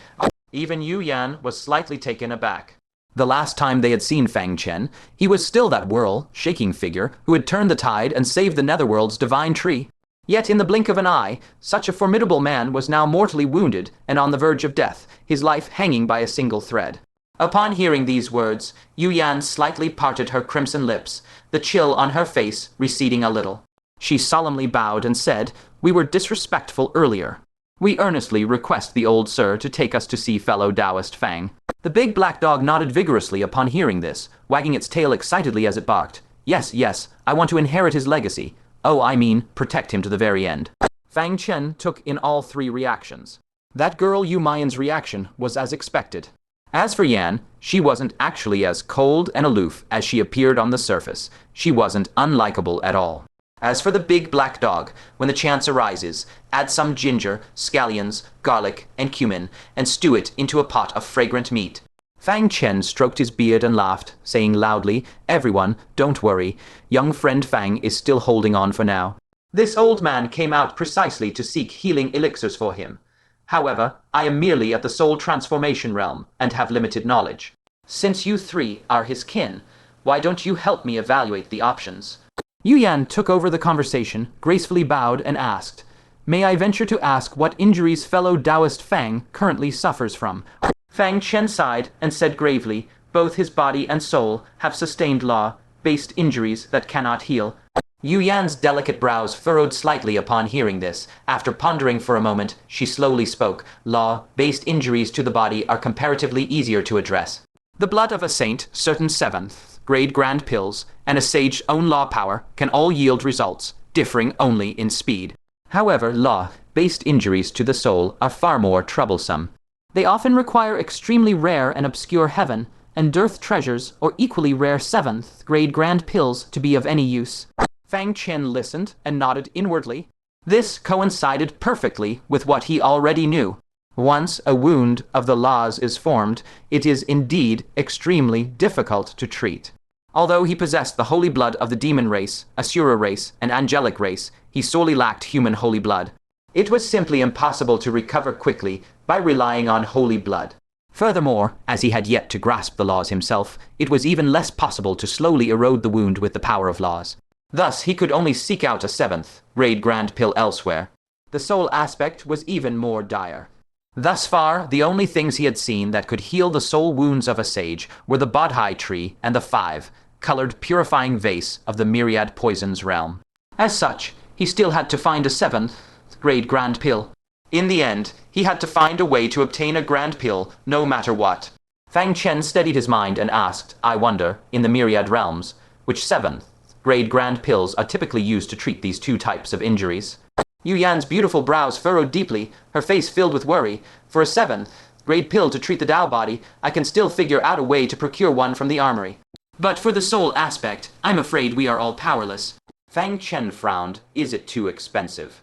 Even Yu Yan was slightly taken aback. The last time they had seen Fang Chen, he was still that whirl, shaking figure who had turned the tide and saved the Netherworld's divine tree. Yet in the blink of an eye, such a formidable man was now mortally wounded and on the verge of death, his life hanging by a single thread. Upon hearing these words, Yu Yan slightly parted her crimson lips, the chill on her face receding a little. She solemnly bowed and said, "We were disrespectful earlier. We earnestly request the old sir to take us to see fellow Taoist Fang." The big black dog nodded vigorously upon hearing this, wagging its tail excitedly as it barked. "Yes, yes, I want to inherit his legacy. Oh, I mean, protect him to the very end." Fang Chen took in all three reactions. That girl Yu Mian's reaction was as expected. As for Yan, she wasn't actually as cold and aloof as she appeared on the surface. She wasn't unlikable at all. As for the big black dog, when the chance arises, add some ginger, scallions, garlic, and cumin, and stew it into a pot of fragrant meat. Fang Chen stroked his beard and laughed, saying loudly, "Everyone, don't worry. Young friend Fang is still holding on for now. This old man came out precisely to seek healing elixirs for him. However, I am merely at the soul transformation realm and have limited knowledge. Since you three are his kin, why don't you help me evaluate the options?" Yu Yan took over the conversation, gracefully bowed and asked, "May I venture to ask what injuries fellow Taoist Fang currently suffers from?" Fang Chen sighed and said gravely, "Both his body and soul have sustained law-based injuries that cannot heal." Yu Yan's delicate brows furrowed slightly upon hearing this. After pondering for a moment, she slowly spoke, "Law-based injuries to the body are comparatively easier to address. The blood of a saint, certain seventh-grade grand pills, and a sage's own law power can all yield results, differing only in speed. However, law-based injuries to the soul are far more troublesome. They often require extremely rare and obscure heaven and earth treasures or equally rare seventh-grade grand pills to be of any use." Fang Chen listened and nodded inwardly. This coincided perfectly with what he already knew. Once a wound of the laws is formed, it is indeed extremely difficult to treat. Although he possessed the holy blood of the demon race, Asura race, and angelic race, he sorely lacked human holy blood. It was simply impossible to recover quickly by relying on holy blood. Furthermore, as he had yet to grasp the laws himself, it was even less possible to slowly erode the wound with the power of laws. Thus, he could only seek out a seventh-grade grand pill elsewhere. The soul aspect was even more dire. Thus far, the only things he had seen that could heal the soul wounds of a sage were the Bodhi tree and the five-colored purifying vase of the myriad poisons realm. As such, he still had to find a seventh-grade grand pill. In the end, he had to find a way to obtain a grand pill, no matter what. Fang Chen steadied his mind and asked, "I wonder, in the myriad realms, which seventh-grade grand pills are typically used to treat these two types of injuries?" Yu Yan's beautiful brows furrowed deeply, her face filled with worry. "For a seventh-grade pill to treat the Tao body, I can still figure out a way to procure one from the armory. But for the soul aspect, I'm afraid we are all powerless." Fang Chen frowned. "Is it too expensive?"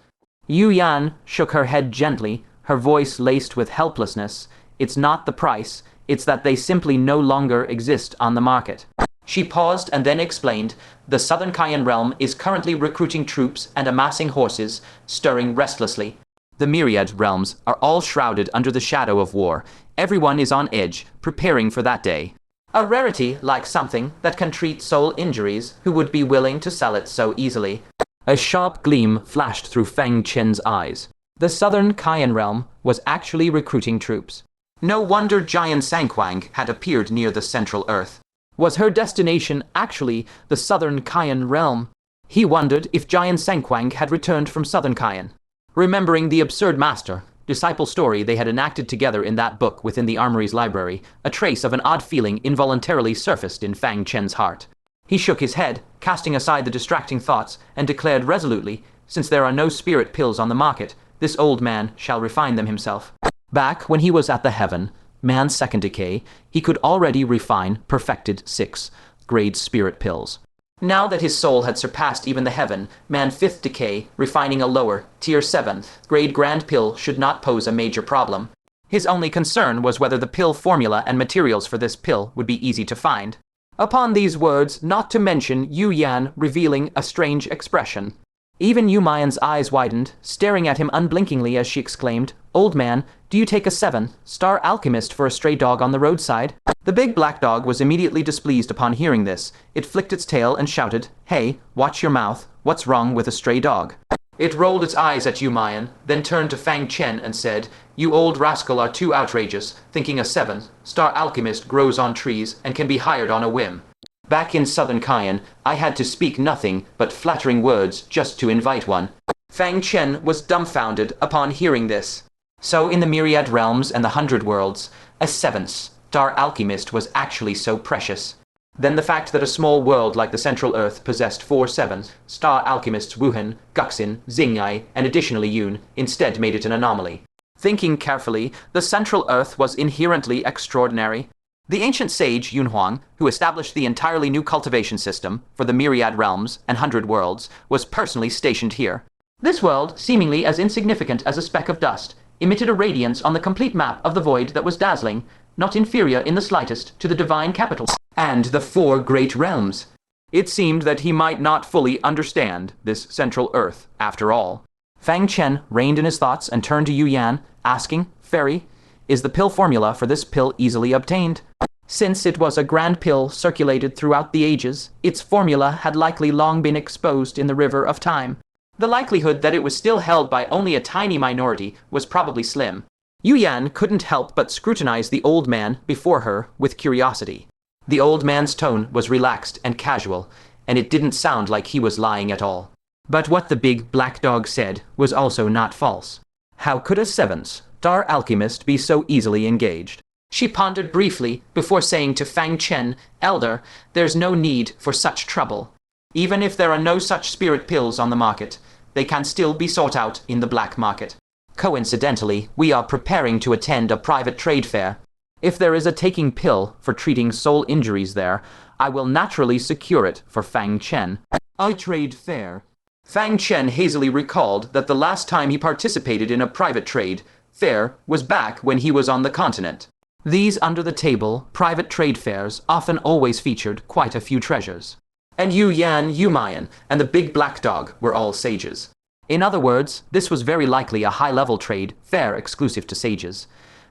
Yu Yan shook her head gently, her voice laced with helplessness. "It's not the price, it's that they simply no longer exist on the market." She paused and then explained, "The Southern Cayenne realm is currently recruiting troops and amassing horses, stirring restlessly. The myriad realms are all shrouded under the shadow of war. Everyone is on edge, preparing for that day. A rarity like something that can treat soul injuries, who would be willing to sell it so easily?" A sharp gleam flashed through Fang Chen's eyes. The Southern Cayenne realm was actually recruiting troops. No wonder Giant Sanquang had appeared near the Central Earth. Was her destination actually the Southern Cayenne realm? He wondered if Giant Sanquang had returned from Southern Cayenne. Remembering the absurd master-disciple story they had enacted together in that book within the armory's library, a trace of an odd feeling involuntarily surfaced in Fang Chen's heart. He shook his head, casting aside the distracting thoughts, and declared resolutely, "Since there are no spirit pills on the market, this old man shall refine them himself." Back when he was at the Heaven, man's second decay, he could already refine perfected sixth-grade spirit pills. Now that his soul had surpassed even the Heaven, man's fifth decay, refining a lower, tier seventh-grade grand pill should not pose a major problem. His only concern was whether the pill formula and materials for this pill would be easy to find. Upon these words, not to mention Yu Yan revealing a strange expression. Even Yu Mayan's eyes widened, staring at him unblinkingly as she exclaimed, "Old man, do you take a 7-star alchemist for a stray dog on the roadside?" The big black dog was immediately displeased upon hearing this. It flicked its tail and shouted, "Hey, watch your mouth. What's wrong with a stray dog?" It rolled its eyes at Yu Mayan, then turned to Fang Chen and said, "You old rascal are too outrageous, thinking a 7-star alchemist grows on trees and can be hired on a whim. Back in southern Cayenne, I had to speak nothing but flattering words just to invite one." Fang Chen was dumbfounded upon hearing this. So in the myriad realms and the 100 worlds, a 7-star alchemist was actually so precious. Then the fact that a small world like the Central Earth possessed 4 7-star alchemists Wuhan, Guxin, Xingyai, and additionally Yun, instead made it an anomaly. Thinking carefully, the Central Earth was inherently extraordinary. The ancient sage Yunhuang, who established the entirely new cultivation system for the myriad realms and 100 worlds, was personally stationed here. This world, seemingly as insignificant as a speck of dust, emitted a radiance on the complete map of the void that was dazzling, not inferior in the slightest to the divine capital and the 4 great realms. It seemed that he might not fully understand this Central Earth, after all. Fang Chen reined in his thoughts and turned to Yu Yan, asking, "Fairy, is the pill formula for this pill easily obtained?" Since it was a grand pill circulated throughout the ages, its formula had likely long been exposed in the river of time. The likelihood that it was still held by only a tiny minority was probably slim. Yu Yan couldn't help but scrutinize the old man before her with curiosity. The old man's tone was relaxed and casual, and it didn't sound like he was lying at all. But what the big black dog said was also not false. How could a 7-star alchemist be so easily engaged? She pondered briefly before saying to Fang Chen, "Elder, there's no need for such trouble. Even if there are no such spirit pills on the market, they can still be sought out in the black market. Coincidentally, we are preparing to attend a private trade fair. If there is a taking pill for treating soul injuries there, I will naturally secure it for Fang Chen." A trade fair. Fang Chen hazily recalled that the last time he participated in a private trade fair was back when he was on the continent. These under-the-table, private trade fairs often always featured quite a few treasures. And Yu Yan, Yu Mayan, and the big black dog were all sages. In other words, this was very likely a high-level trade fair exclusive to sages.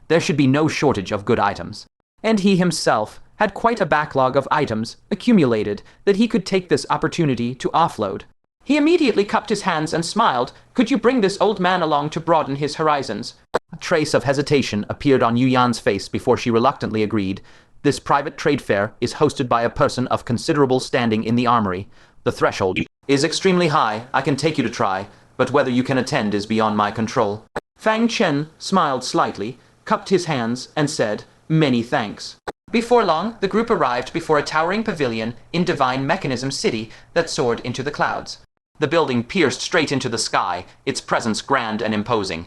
There should be no shortage of good items. And he himself had quite a backlog of items accumulated that he could take this opportunity to offload. He immediately cupped his hands and smiled. "Could you bring this old man along to broaden his horizons?" A trace of hesitation appeared on Yu Yan's face before she reluctantly agreed. "This private trade fair is hosted by a person of considerable standing in the armory. The threshold is extremely high. I can take you to try, but whether you can attend is beyond my control." Fang Chen smiled slightly, cupped his hands, and said, "Many thanks." Before long, the group arrived before a towering pavilion in Divine Mechanism City that soared into the clouds. The building pierced straight into the sky, its presence grand and imposing.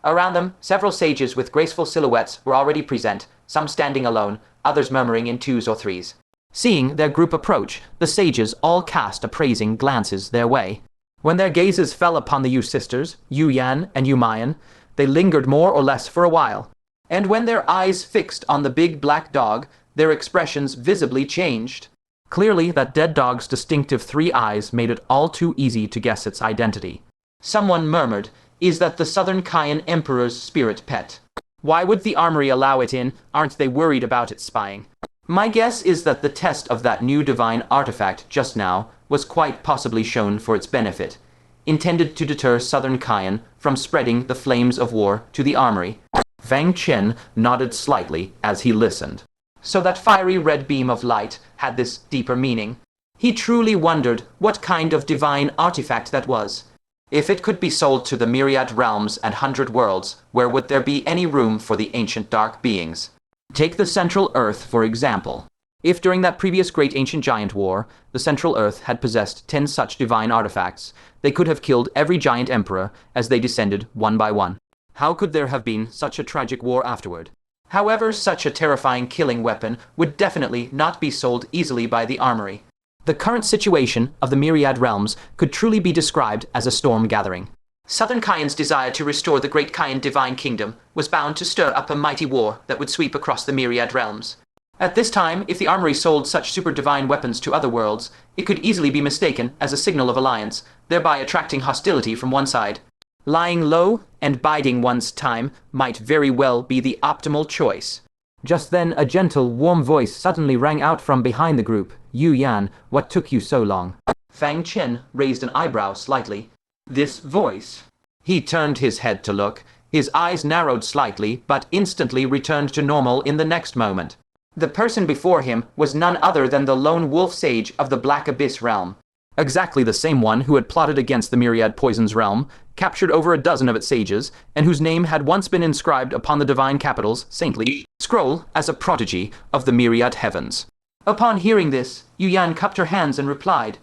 Around them, several sages with graceful silhouettes were already present, some standing alone, others murmuring in 2s or 3s. Seeing their group approach, the sages all cast appraising glances their way. When their gazes fell upon the Yu sisters, Yu Yan and Yu Mayan, they lingered more or less for a while. And when their eyes fixed on the big black dog, their expressions visibly changed. Clearly, that dead dog's distinctive 3 eyes made it all too easy to guess its identity. Someone murmured, "Is that the Southern Cayenne Emperor's spirit pet? Why would the armory allow it in? Aren't they worried about it spying?" My guess is that the test of that new divine artifact just now was quite possibly shown for its benefit, intended to deter Southern Cayenne from spreading the flames of war to the armory. Fang Chen nodded slightly as he listened. So that fiery red beam of light had this deeper meaning. He truly wondered what kind of divine artifact that was. If it could be sold to the myriad realms and 100 worlds, where would there be any room for the ancient dark beings? Take the Central Earth, for example. If during that previous great ancient giant war, the Central Earth had possessed 10 such divine artifacts, they could have killed every giant emperor as they descended one by one. How could there have been such a tragic war afterward? However, such a terrifying killing weapon would definitely not be sold easily by the armory. The current situation of the myriad realms could truly be described as a storm gathering. Southern Kyan's desire to restore the great Kyan divine kingdom was bound to stir up a mighty war that would sweep across the myriad realms. At this time, if the armory sold such super divine weapons to other worlds, it could easily be mistaken as a signal of alliance, thereby attracting hostility from one side. Lying low and biding one's time might very well be the optimal choice. Just then, a gentle, warm voice suddenly rang out from behind the group. "Yu Yan, what took you so long?" Fang Chen raised an eyebrow slightly. This voice. He turned his head to look. His eyes narrowed slightly, but instantly returned to normal in the next moment. The person before him was none other than the lone wolf sage of the Black Abyss realm. Exactly the same one who had plotted against the Myriad Poisons realm, captured over a dozen of its sages, and whose name had once been inscribed upon the divine capital's saintly scroll as a prodigy of the Myriad Heavens. Upon hearing this, Yu Yan cupped her hands and replied,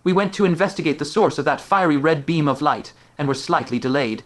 "We went to investigate the source of that fiery red beam of light, and were slightly delayed."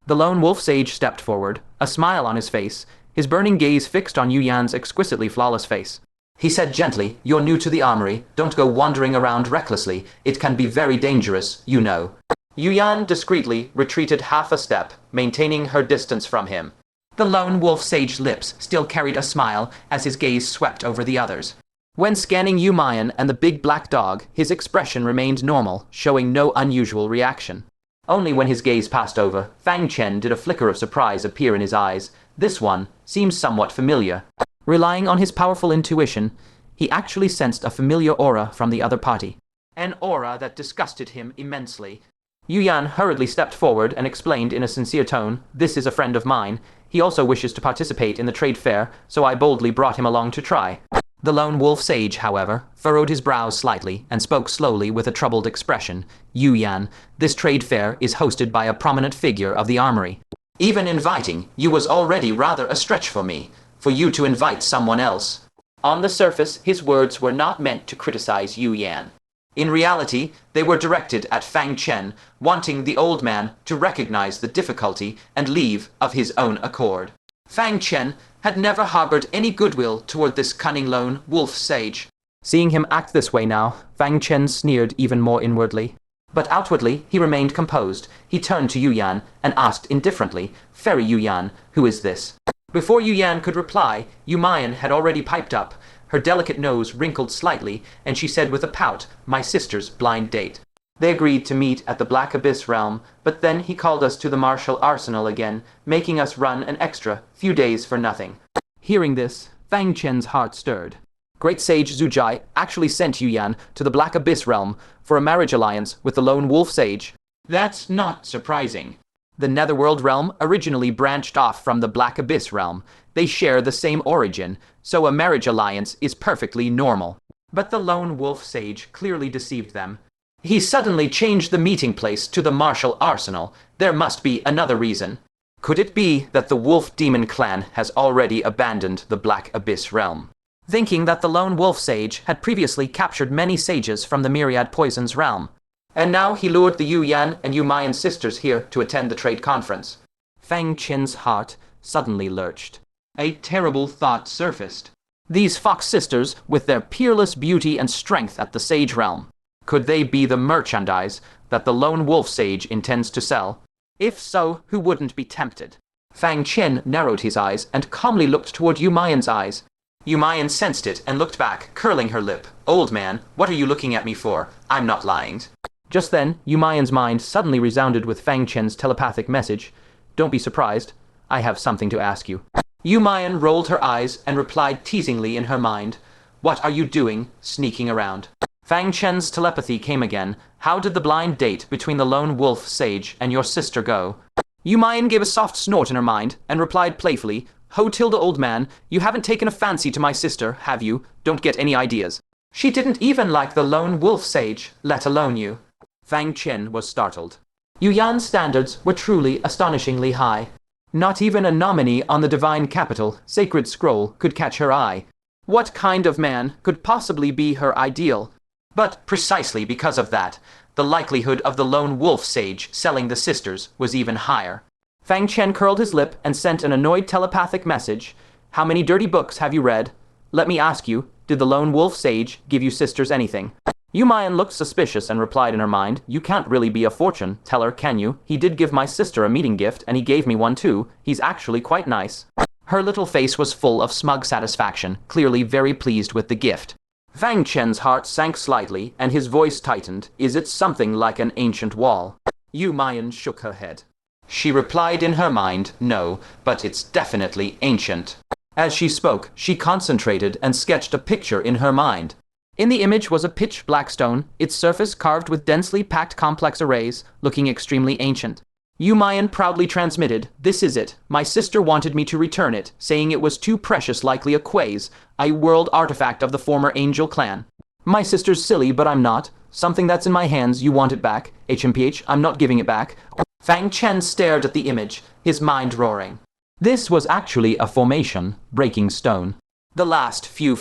The lone wolf sage stepped forward, a smile on his face, his burning gaze fixed on Yu Yan's exquisitely flawless face. He said gently, "You're new to the armory. Don't go wandering around recklessly. It can be very dangerous, you know." Yu Yan discreetly retreated half a step, maintaining her distance from him. The lone wolf sage's lips still carried a smile as his gaze swept over the others. When scanning Yu Mayan and the big black dog, his expression remained normal, showing no unusual reaction. Only when his gaze passed over, Fang Chen did a flicker of surprise appear in his eyes. This one seems somewhat familiar. Relying on his powerful intuition, he actually sensed a familiar aura from the other party. An aura that disgusted him immensely. Yu Yan hurriedly stepped forward and explained in a sincere tone, "This is a friend of mine. He also wishes to participate in the trade fair, so I boldly brought him along to try." The lone wolf sage, however, furrowed his brows slightly and spoke slowly with a troubled expression. "Yu Yan, this trade fair is hosted by a prominent figure of the armory. Even inviting you was already rather a stretch for me, for you to invite someone else." On the surface, his words were not meant to criticize Yu Yan. In reality, they were directed at Fang Chen, wanting the old man to recognize the difficulty and leave of his own accord. Fang Chen had never harbored any goodwill toward this cunning lone wolf sage. Seeing him act this way now, Fang Chen sneered even more inwardly. But outwardly, he remained composed. He turned to Yu Yan and asked indifferently, "Fairy Yu Yan, who is this?" Before Yu Yan could reply, Yu Mayan had already piped up. Her delicate nose wrinkled slightly, and she said with a pout, "My sister's blind date." They agreed to meet at the Black Abyss realm, but then he called us to the martial arsenal again, making us run an extra few days for nothing. Hearing this, Fang Chen's heart stirred. Great Sage Zujai actually sent Yu Yan to the Black Abyss realm for a marriage alliance with the lone wolf sage. That's not surprising. The Netherworld realm originally branched off from the Black Abyss realm. They share the same origin, so a marriage alliance is perfectly normal. But the lone wolf sage clearly deceived them. He suddenly changed the meeting place to the martial arsenal. There must be another reason. Could it be that the wolf demon clan has already abandoned the Black Abyss realm? Thinking that the lone wolf sage had previously captured many sages from the Myriad Poisons realm. And now he lured the Yu Yan and Yu Mayan sisters here to attend the trade conference. Fang Chen's heart suddenly lurched. A terrible thought surfaced. These fox sisters, with their peerless beauty and strength at the sage realm, could they be the merchandise that the lone wolf sage intends to sell? If so, who wouldn't be tempted? Fang Chen narrowed his eyes and calmly looked toward Yu Mayan's eyes. Yu Mayan sensed it and looked back, curling her lip. "Old man, what are you looking at me for? I'm not lying." Just then, Yu Mayan's mind suddenly resounded with Fang Chen's telepathic message. "Don't be surprised. I have something to ask you." Yu Mayan rolled her eyes and replied teasingly in her mind, "What are you doing, sneaking around?" Fang Chen's telepathy came again. "How did the blind date between the lone wolf sage and your sister go?" Yu Mayan gave a soft snort in her mind and replied playfully, "Ho Tilda, old man, you haven't taken a fancy to my sister, have you? Don't get any ideas. She didn't even like the lone wolf sage, let alone you." Fang Chen was startled. Yu Yan's standards were truly astonishingly high. Not even a nominee on the divine capital, sacred scroll, could catch her eye. What kind of man could possibly be her ideal? But precisely because of that, the likelihood of the lone wolf sage selling the sisters was even higher. Fang Chen curled his lip and sent an annoyed telepathic message. "How many dirty books have you read? Let me ask you, did the lone wolf sage give you sisters anything?" Yumayan looked suspicious and replied in her mind, "You can't really be a fortune teller, can you? He did give my sister a meeting gift, and he gave me one too. He's actually quite nice." Her little face was full of smug satisfaction, clearly very pleased with the gift. Fang Chen's heart sank slightly, and his voice tightened. "Is it something like an ancient wall?" Yumayan shook her head. She replied in her mind, "No, but it's definitely ancient." As she spoke, she concentrated and sketched a picture in her mind. In the image was a pitch-black stone, its surface carved with densely packed complex arrays, looking extremely ancient. Yumayan proudly transmitted, "This is it. My sister wanted me to return it, saying it was too precious, likely a quaze, a world artifact of the former angel clan. My sister's silly, but I'm not. Something that's in my hands, you want it back. HMPH, I'm not giving it back." Fang Chen stared at the image, his mind roaring. This was actually a formation, breaking stone. The last few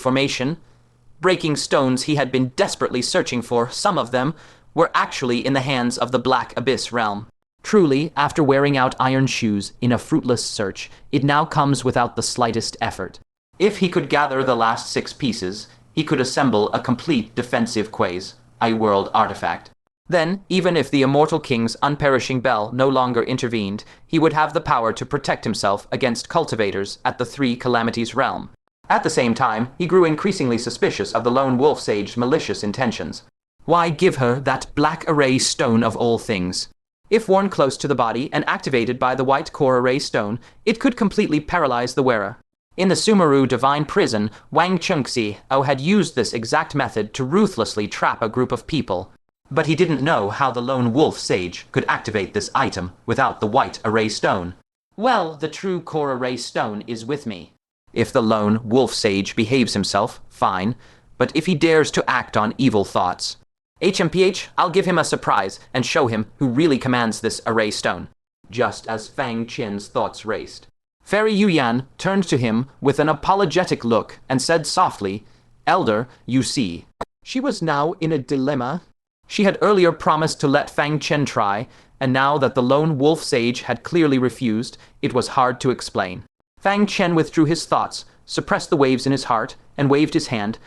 breaking stones he had been desperately searching for, some of them, were actually in the hands of the Black Abyss realm. Truly, after wearing out iron shoes in a fruitless search, it now comes without the slightest effort. If he could gather the last 6 pieces, he could assemble a complete defensive quaze, a world artifact. Then, even if the Immortal King's unperishing bell no longer intervened, he would have the power to protect himself against cultivators at the 3 Calamities realm. At the same time, he grew increasingly suspicious of the lone wolf sage's malicious intentions. Why give her that black array stone of all things? If worn close to the body and activated by the white core array stone, it could completely paralyze the wearer. In the Sumeru Divine Prison, Wang Chengxi had used this exact method to ruthlessly trap a group of people. But he didn't know how the lone wolf sage could activate this item without the white array stone. Well, the true core array stone is with me. If the lone wolf sage behaves himself, fine, but if he dares to act on evil thoughts, HMPH, I'll give him a surprise and show him who really commands this array stone. Just as Fang Chen's thoughts raced, Fairy Yuyan turned to him with an apologetic look and said softly, "Elder, you see." She was now in a dilemma. She had earlier promised to let Fang Chen try, and now that the lone wolf sage had clearly refused, it was hard to explain. Fang Chen withdrew his thoughts, suppressed the waves in his heart, and waved his hand.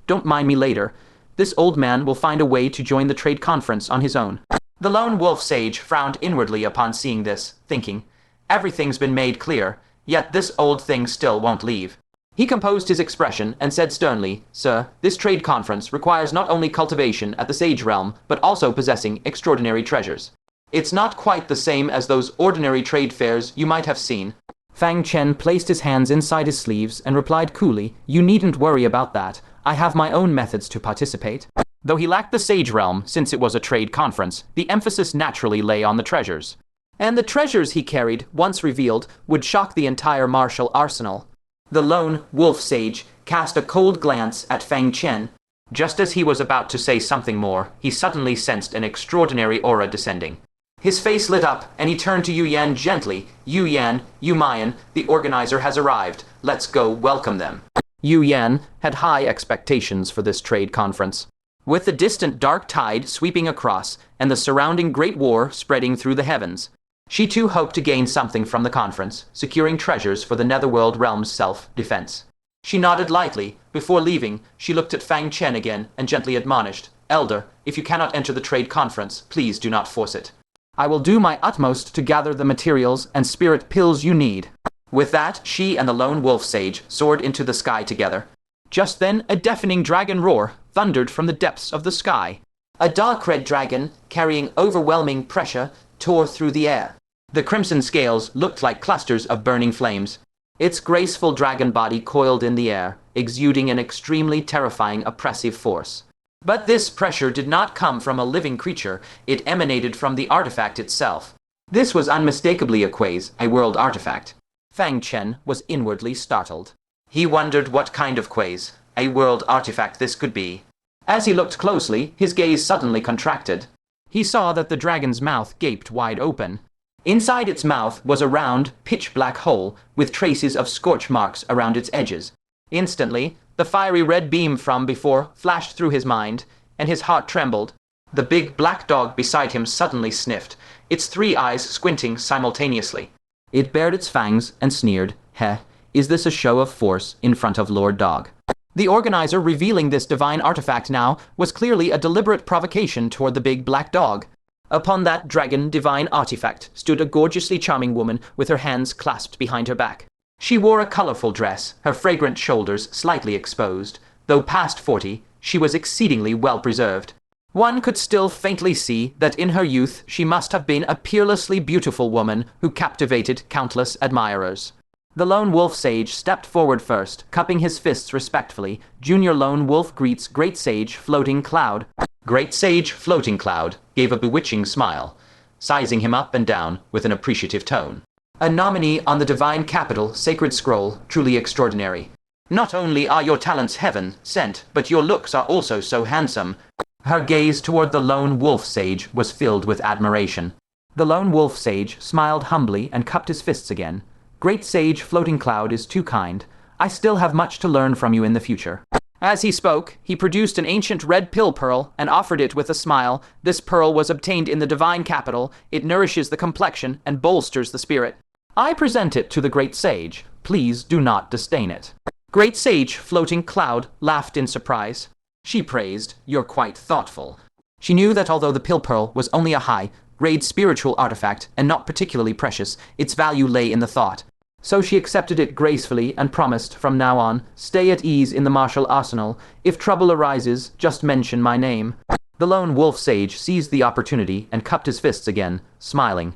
"Don't mind me later. This old man will find a way to join the trade conference on his own." The lone wolf sage frowned inwardly upon seeing this, thinking, "Everything's been made clear, yet this old thing still won't leave." He composed his expression and said sternly, "Sir, this trade conference requires not only cultivation at the sage realm, but also possessing extraordinary treasures. It's not quite the same as those ordinary trade fairs you might have seen." Fang Chen placed his hands inside his sleeves and replied coolly, "You needn't worry about that. I have my own methods to participate." Though he lacked the sage realm, since it was a trade conference, the emphasis naturally lay on the treasures. And the treasures he carried, once revealed, would shock the entire martial arsenal. The lone wolf sage cast a cold glance at Fang Chen. Just as he was about to say something more, he suddenly sensed an extraordinary aura descending. His face lit up, and he turned to Yuyan gently. "Yuyan, Yumayan, the organizer has arrived. Let's go welcome them." Yuyan had high expectations for this trade conference. With the distant dark tide sweeping across, and the surrounding great war spreading through the heavens, she too hoped to gain something from the conference, securing treasures for the Netherworld realm's self-defense. She nodded lightly. Before leaving, she looked at Fang Chen again and gently admonished, "Elder, if you cannot enter the trade conference, please do not force it. I will do my utmost to gather the materials and spirit pills you need." With that, she and the lone wolf sage soared into the sky together. Just then, a deafening dragon roar thundered from the depths of the sky. A dark red dragon, carrying overwhelming pressure, tore through the air. The crimson scales looked like clusters of burning flames. Its graceful dragon body coiled in the air, exuding an extremely terrifying oppressive force. But this pressure did not come from a living creature, it emanated from the artifact itself. This was unmistakably a quaze, a world artifact. Fang Chen was inwardly startled. He wondered what kind of quaze, a world artifact this could be. As he looked closely, his gaze suddenly contracted. He saw that the dragon's mouth gaped wide open. Inside its mouth was a round, pitch-black hole with traces of scorch marks around its edges. Instantly, the fiery red beam from before flashed through his mind, and his heart trembled. The big black dog beside him suddenly sniffed, its 3 eyes squinting simultaneously. It bared its fangs and sneered, "Heh, is this a show of force in front of Lord Dog?" The organizer revealing this divine artifact now was clearly a deliberate provocation toward the big black dog. Upon that dragon divine artifact stood a gorgeously charming woman with her hands clasped behind her back. She wore a colorful dress, her fragrant shoulders slightly exposed. Though past 40, she was exceedingly well preserved. One could still faintly see that in her youth she must have been a peerlessly beautiful woman who captivated countless admirers. The lone wolf sage stepped forward first, cupping his fists respectfully. Junior lone wolf greets Great Sage Floating Cloud. Great Sage Floating Cloud gave a bewitching smile, sizing him up and down with an appreciative tone. A nominee on the divine capital sacred scroll, truly extraordinary. Not only are your talents heaven sent, but your looks are also so handsome. Her gaze toward the lone wolf sage was filled with admiration. The lone wolf sage smiled humbly and cupped his fists again. Great Sage Floating Cloud is too kind. I still have much to learn from you in the future. As he spoke, he produced an ancient red pill pearl and offered it with a smile. This pearl was obtained in the divine capital. It nourishes the complexion and bolsters the spirit. I present it to the Great Sage. Please do not disdain it. Great Sage Floating Cloud laughed in surprise. She praised, "You're quite thoughtful." She knew that although the pill pearl was only a high-grade spiritual artifact and not particularly precious, its value lay in the thought. So she accepted it gracefully and promised, from now on, stay at ease in the martial arsenal. If trouble arises, just mention my name. The lone wolf sage seized the opportunity and cupped his fists again, smiling.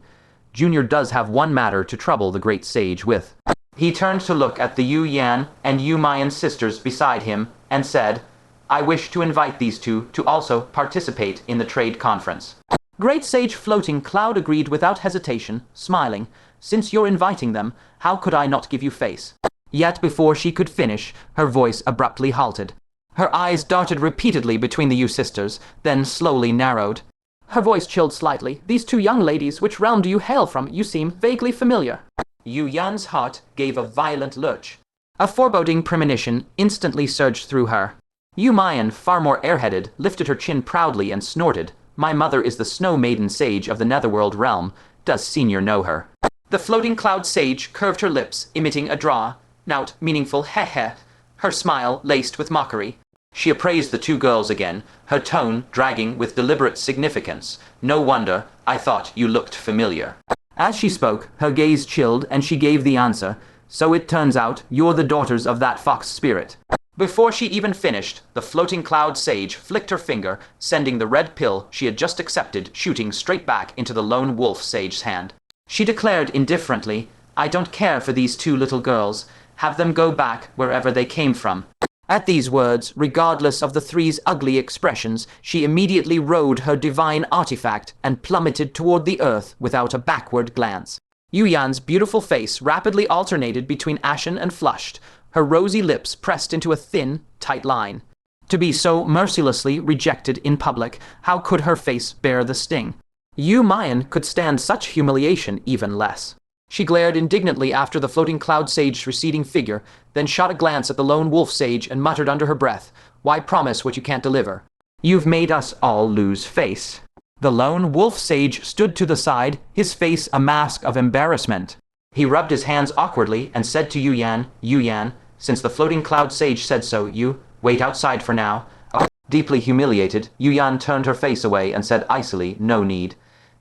Junior does have one matter to trouble the Great Sage with. He turned to look at the Yu Yan and Yu Mayan sisters beside him and said, I wish to invite these two to also participate in the trade conference. Great Sage Floating Cloud agreed without hesitation, smiling. Since you're inviting them, how could I not give you face? Yet before she could finish, her voice abruptly halted. Her eyes darted repeatedly between the Yu sisters, then slowly narrowed. Her voice chilled slightly. These two young ladies, which realm do you hail from? You seem vaguely familiar. Yu Yan's heart gave a violent lurch. A foreboding premonition instantly surged through her. Yu Mayan, far more airheaded, lifted her chin proudly and snorted. My mother is the Snow Maiden Sage of the Netherworld realm. Does Senior know her? The Floating Cloud Sage curved her lips, emitting a drawn-out, meaningful heh-heh, her smile laced with mockery. She appraised the two girls again, her tone dragging with deliberate significance. No wonder, I thought you looked familiar. As she spoke, her gaze chilled and she gave the answer. So it turns out, you're the daughters of that fox spirit. Before she even finished, the Floating Cloud Sage flicked her finger, sending the red pill she had just accepted shooting straight back into the lone wolf sage's hand. She declared indifferently, I don't care for these two little girls. Have them go back wherever they came from. At these words, regardless of the three's ugly expressions, she immediately rode her divine artifact and plummeted toward the earth without a backward glance. Yu Yan's beautiful face rapidly alternated between ashen and flushed, her rosy lips pressed into a thin, tight line. To be so mercilessly rejected in public, how could her face bear the sting? Yu Mayan could stand such humiliation even less. She glared indignantly after the Floating Cloud Sage's receding figure, then shot a glance at the lone wolf sage and muttered under her breath, Why promise what you can't deliver? You've made us all lose face. The lone wolf sage stood to the side, his face a mask of embarrassment. He rubbed his hands awkwardly and said to Yu Yan, since the Floating Cloud Sage said so, you wait outside for now. Oh. Deeply humiliated, Yu Yan turned her face away and said icily, no need.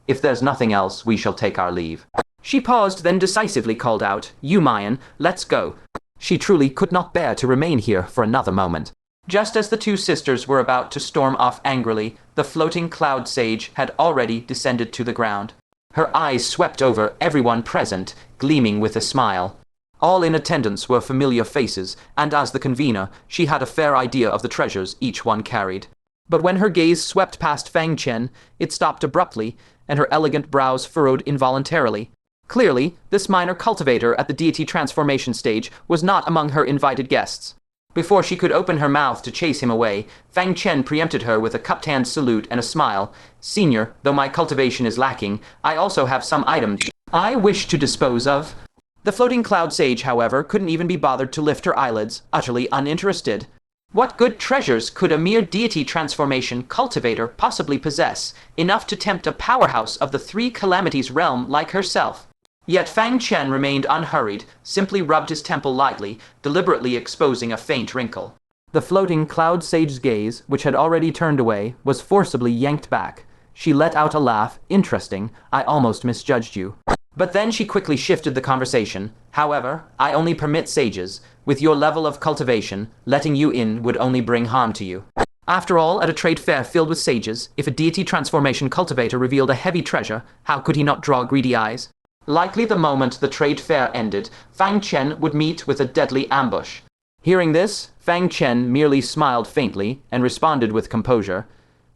If there's nothing else, we shall take our leave. She paused, then decisively called out, Yu Mayan, let's go. She truly could not bear to remain here for another moment. Just as the two sisters were about to storm off angrily, the Floating Cloud Sage had already descended to the ground. Her eyes swept over everyone present, gleaming with a smile. All in attendance were familiar faces, and as the convener, she had a fair idea of the treasures each one carried. But when her gaze swept past Fang Chen, it stopped abruptly, and her elegant brows furrowed involuntarily. Clearly, this minor cultivator at the deity transformation stage was not among her invited guests. Before she could open her mouth to chase him away, Fang Chen preempted her with a cupped hand salute and a smile. Senior, though my cultivation is lacking, I also have some items I wish to dispose of. The Floating Cloud Sage, however, couldn't even be bothered to lift her eyelids, utterly uninterested. What good treasures could a mere deity transformation cultivator possibly possess, enough to tempt a powerhouse of the Three Calamities realm like herself? Yet Fang Chen remained unhurried, simply rubbed his temple lightly, deliberately exposing a faint wrinkle. The floating cloud sage's gaze, which had already turned away, was forcibly yanked back. She let out a laugh. Interesting, I almost misjudged you. But then she quickly shifted the conversation. However, I only permit sages. With your level of cultivation, letting you in would only bring harm to you. After all, at a trade fair filled with sages, if a deity transformation cultivator revealed a heavy treasure, how could he not draw greedy eyes? Likely the moment the trade fair ended, Fang Chen would meet with a deadly ambush. Hearing this, Fang Chen merely smiled faintly and responded with composure.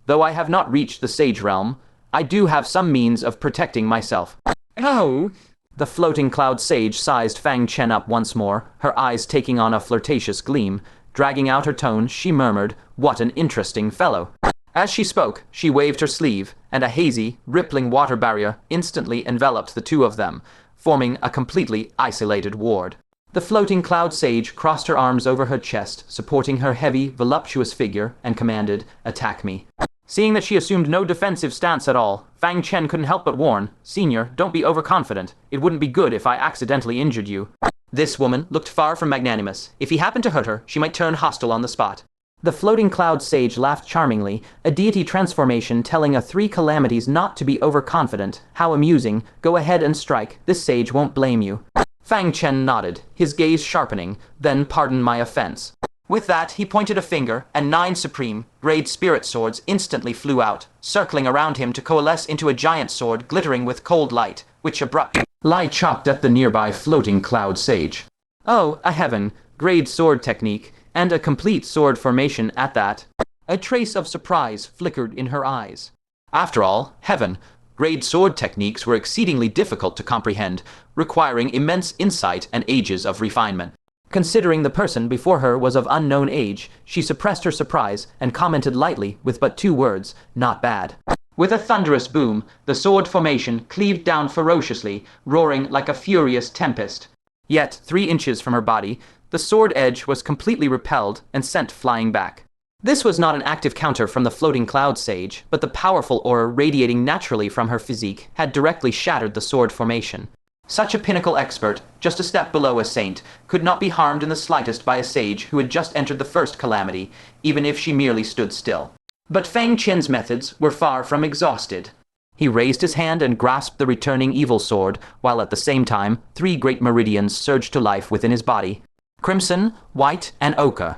Though I have not reached the sage realm, I do have some means of protecting myself. Oh! The floating cloud sage sized Fang Chen up once more, her eyes taking on a flirtatious gleam. Dragging out her tone, she murmured, "What an interesting fellow." As she spoke, she waved her sleeve, and a hazy, rippling water barrier instantly enveloped the two of them, forming a completely isolated ward. The floating cloud sage crossed her arms over her chest, supporting her heavy, voluptuous figure, and commanded, "Attack me." Seeing that she assumed no defensive stance at all, Fang Chen couldn't help but warn, "Senior, don't be overconfident. It wouldn't be good if I accidentally injured you." This woman looked far from magnanimous. If he happened to hurt her, she might turn hostile on the spot. The floating cloud sage laughed charmingly, a deity transformation telling a three calamities not to be overconfident. How amusing. Go ahead and strike. This sage won't blame you. Fang Chen nodded, his gaze sharpening. Then pardon my offense. With that, he pointed a finger, and 9 supreme, grade spirit swords instantly flew out, circling around him to coalesce into a giant sword glittering with cold light, which abruptly chopped at the nearby floating cloud sage. Oh, a heaven, grade sword technique, and a complete sword formation at that. A trace of surprise flickered in her eyes. After all, heaven, grade sword techniques were exceedingly difficult to comprehend, requiring immense insight and ages of refinement. Considering the person before her was of unknown age, she suppressed her surprise and commented lightly with but 2 words, "Not bad." With a thunderous boom, the sword formation cleaved down ferociously, roaring like a furious tempest. Yet, 3 inches from her body, the sword edge was completely repelled and sent flying back. This was not an active counter from the floating cloud sage, but the powerful aura radiating naturally from her physique had directly shattered the sword formation. Such a pinnacle expert, just a step below a saint, could not be harmed in the slightest by a sage who had just entered the first calamity, even if she merely stood still. But Fang Chen's methods were far from exhausted. He raised his hand and grasped the returning evil sword, while at the same time 3 great meridians surged to life within his body. Crimson, white, and ochre.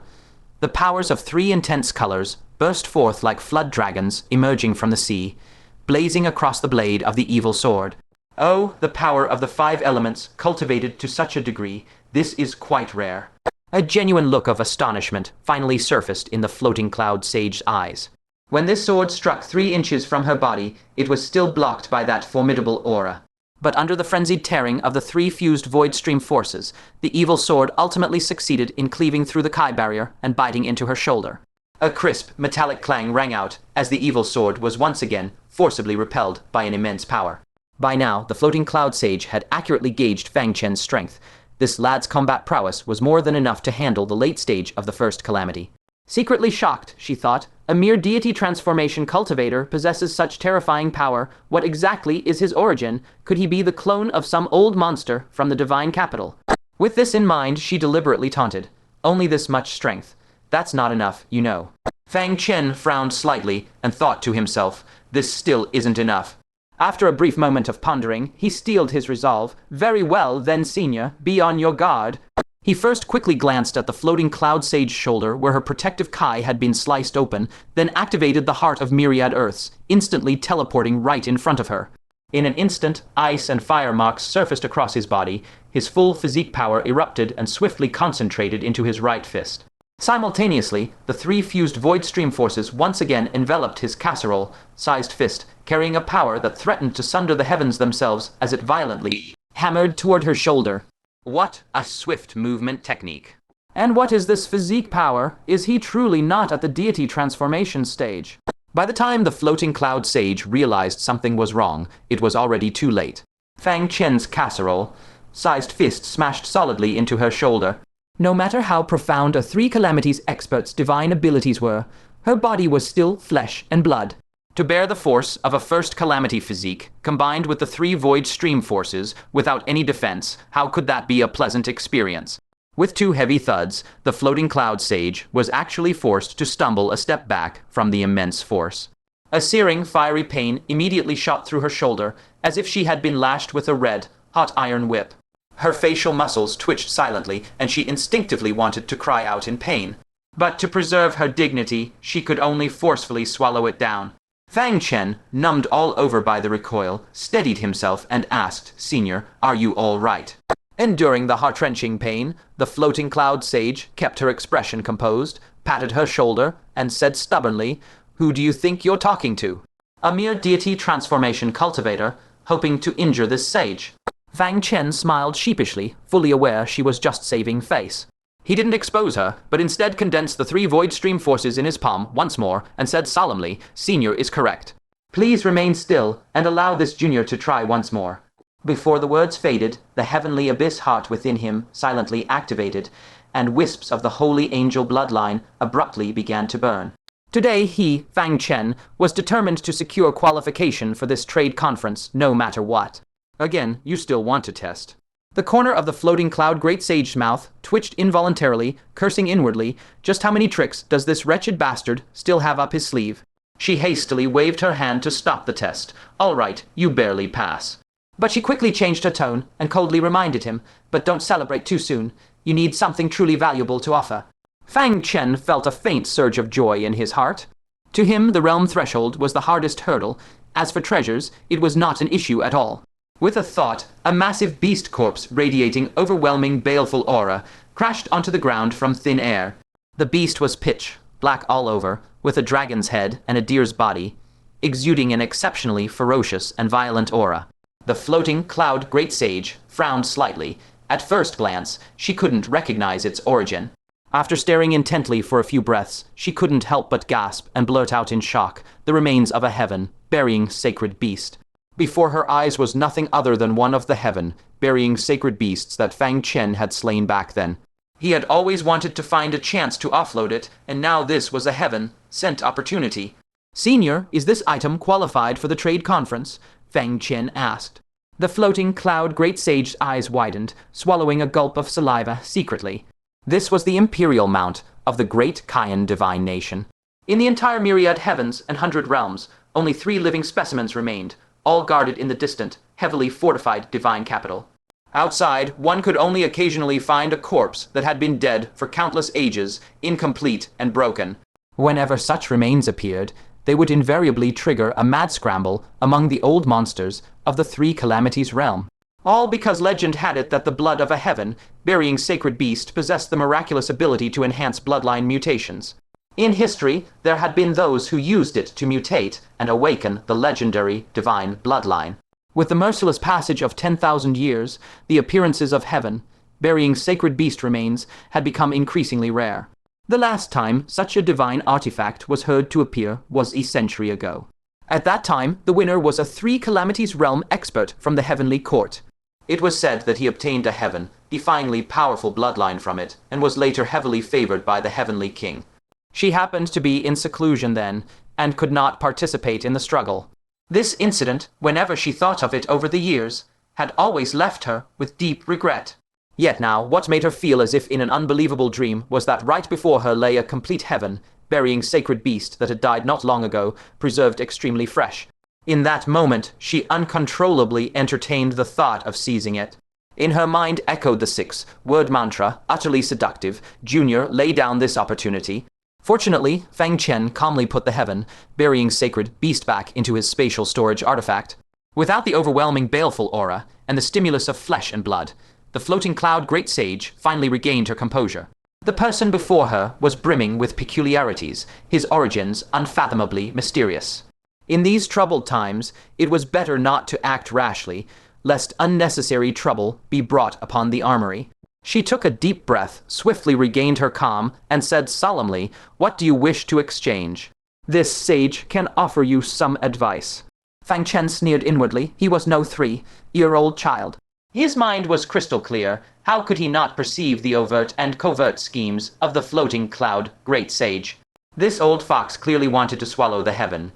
The powers of 3 intense colors burst forth like flood dragons emerging from the sea, blazing across the blade of the evil sword. Oh, the power of the 5 elements cultivated to such a degree, this is quite rare. A genuine look of astonishment finally surfaced in the floating cloud sage's eyes. When this sword struck 3 inches from her body, it was still blocked by that formidable aura. But under the frenzied tearing of the 3 fused void stream forces, the evil sword ultimately succeeded in cleaving through the Kai barrier and biting into her shoulder. A crisp, metallic clang rang out as the evil sword was once again forcibly repelled by an immense power. By now, the floating cloud sage had accurately gauged Fang Chen's strength. This lad's combat prowess was more than enough to handle the late stage of the first calamity. Secretly shocked, she thought, a mere deity transformation cultivator possesses such terrifying power. What exactly is his origin? Could he be the clone of some old monster from the divine capital? With this in mind, she deliberately taunted. Only this much strength. That's not enough, you know. Fang Chen frowned slightly and thought to himself, this still isn't enough. After a brief moment of pondering, he steeled his resolve. Very well, then, senior, be on your guard. He first quickly glanced at the floating cloud sage's shoulder where her protective Kai had been sliced open, then activated the heart of myriad earths, instantly teleporting right in front of her. In an instant, ice and fire marks surfaced across his body, his full physique power erupted and swiftly concentrated into his right fist. Simultaneously, the 3 fused void stream forces once again enveloped his casserole-sized fist, carrying a power that threatened to sunder the heavens themselves as it violently hammered toward her shoulder. What a swift movement technique. And what is this physique power? Is he truly not at the deity transformation stage? By the time the floating cloud sage realized something was wrong, it was already too late. Fang Chen's casserole-sized fist smashed solidly into her shoulder. No matter how profound a 3 calamities expert's divine abilities were, her body was still flesh and blood. To bear the force of a first calamity physique, combined with the 3 void stream forces, without any defense, how could that be a pleasant experience? With two heavy thuds, the floating cloud sage was actually forced to stumble a step back from the immense force. A searing, fiery pain immediately shot through her shoulder, as if she had been lashed with a red, hot iron whip. Her facial muscles twitched silently, and she instinctively wanted to cry out in pain. But to preserve her dignity, she could only forcefully swallow it down. Fang Chen, numbed all over by the recoil, steadied himself and asked, "Senior, are you all right?" Enduring the heart-wrenching pain, the floating cloud sage kept her expression composed, patted her shoulder, and said stubbornly, "Who do you think you're talking to?" "A mere deity transformation cultivator, hoping to injure this sage." Fang Chen smiled sheepishly, fully aware she was just saving face. He didn't expose her, but instead condensed the three void stream forces in his palm once more and said solemnly, "Senior is correct. Please remain still and allow this junior to try once more." Before the words faded, the heavenly abyss heart within him silently activated, and wisps of the holy angel bloodline abruptly began to burn. Today he, Fang Chen, was determined to secure qualification for this trade conference no matter what. Again, you still want to test. The corner of the floating cloud great sage's mouth twitched involuntarily, cursing inwardly, just how many tricks does this wretched bastard still have up his sleeve? She hastily waved her hand to stop the test. "All right, you barely pass." But she quickly changed her tone and coldly reminded him, "But don't celebrate too soon. You need something truly valuable to offer." Fang Chen felt a faint surge of joy in his heart. To him, the realm threshold was the hardest hurdle. As for treasures, it was not an issue at all. With a thought, a massive beast corpse radiating overwhelming baleful aura crashed onto the ground from thin air. The beast was pitch, black all over, with a dragon's head and a deer's body, exuding an exceptionally ferocious and violent aura. The floating cloud great sage frowned slightly. At first glance, she couldn't recognize its origin. After staring intently for a few breaths, she couldn't help but gasp and blurt out in shock, "The remains of a heaven, burying sacred beast." Before her eyes was nothing other than one of the heaven, burying sacred beasts that Fang Chen had slain back then. He had always wanted to find a chance to offload it, and now this was a heaven-sent opportunity. "Senior, is this item qualified for the trade conference?" Fang Chen asked. The floating cloud great sage's eyes widened, swallowing a gulp of saliva secretly. This was the imperial mount of the great Kayan divine nation. In the entire myriad heavens and 100 realms, only 3 living specimens remained, all guarded in the distant, heavily fortified divine capital. Outside, one could only occasionally find a corpse that had been dead for countless ages, incomplete and broken. Whenever such remains appeared, they would invariably trigger a mad scramble among the old monsters of the 3 calamities realm. All because legend had it that the blood of a heaven, burying sacred beast, possessed the miraculous ability to enhance bloodline mutations. In history, there had been those who used it to mutate and awaken the legendary divine bloodline. With the merciless passage of 10,000 years, the appearances of heaven, burying sacred beast remains, had become increasingly rare. The last time such a divine artifact was heard to appear was a century ago. At that time, the winner was a 3 calamities realm expert from the heavenly court. It was said that he obtained a heaven, defyingly powerful bloodline from it, and was later heavily favored by the heavenly king. She happened to be in seclusion then, and could not participate in the struggle. This incident, whenever she thought of it over the years, had always left her with deep regret. Yet now, what made her feel as if in an unbelievable dream was that right before her lay a complete heaven, burying sacred beast that had died not long ago, preserved extremely fresh. In that moment, she uncontrollably entertained the thought of seizing it. In her mind echoed the 6-word mantra, utterly seductive, "Junior, lay down this opportunity." Fortunately, Fang Chen calmly put the heaven, burying sacred beast back into his spatial storage artifact. Without the overwhelming baleful aura and the stimulus of flesh and blood, the floating cloud great sage finally regained her composure. The person before her was brimming with peculiarities, his origins unfathomably mysterious. In these troubled times, it was better not to act rashly, lest unnecessary trouble be brought upon the armory. She took a deep breath, swiftly regained her calm, and said solemnly, "What do you wish to exchange?" "This sage can offer you some advice." Fang Chen sneered inwardly. He was no 3-year-old child. His mind was crystal clear. How could he not perceive the overt and covert schemes of the floating cloud great sage? This old fox clearly wanted to swallow the heaven,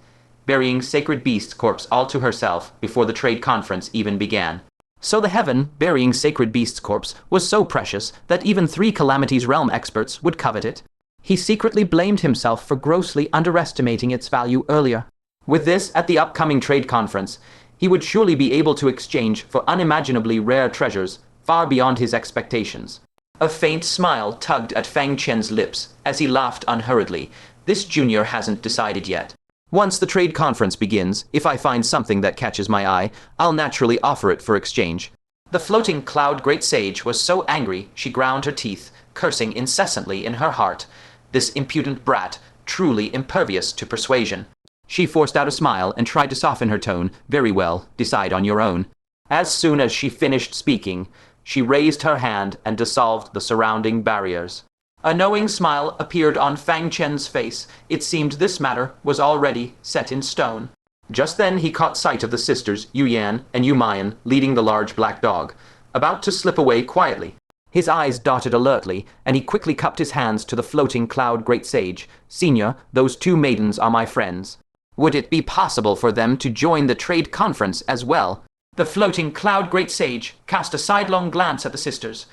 burying sacred beast's corpse all to herself before the trade conference even began. So the heaven, burying sacred beast's corpse, was so precious that even 3 Calamity's realm experts would covet it. He secretly blamed himself for grossly underestimating its value earlier. With this, at the upcoming trade conference, he would surely be able to exchange for unimaginably rare treasures, far beyond his expectations. A faint smile tugged at Fang Chen's lips as he laughed unhurriedly. This junior hasn't decided yet. Once the trade conference begins, if I find something that catches my eye, I'll naturally offer it for exchange. The floating cloud great sage was so angry she ground her teeth, cursing incessantly in her heart. This impudent brat, truly impervious to persuasion. She forced out a smile and tried to soften her tone. Very well, decide on your own. As soon as she finished speaking, she raised her hand and dissolved the surrounding barriers. A knowing smile appeared on Fang Chen's face. It seemed this matter was already set in stone. Just then he caught sight of the sisters, Yu Yan and Yu Mayan, leading the large black dog, about to slip away quietly. His eyes darted alertly, and he quickly cupped his hands to the floating cloud great sage. Senior, those 2 maidens are my friends. Would it be possible for them to join the trade conference as well? The floating cloud great sage cast a sidelong glance at the sisters,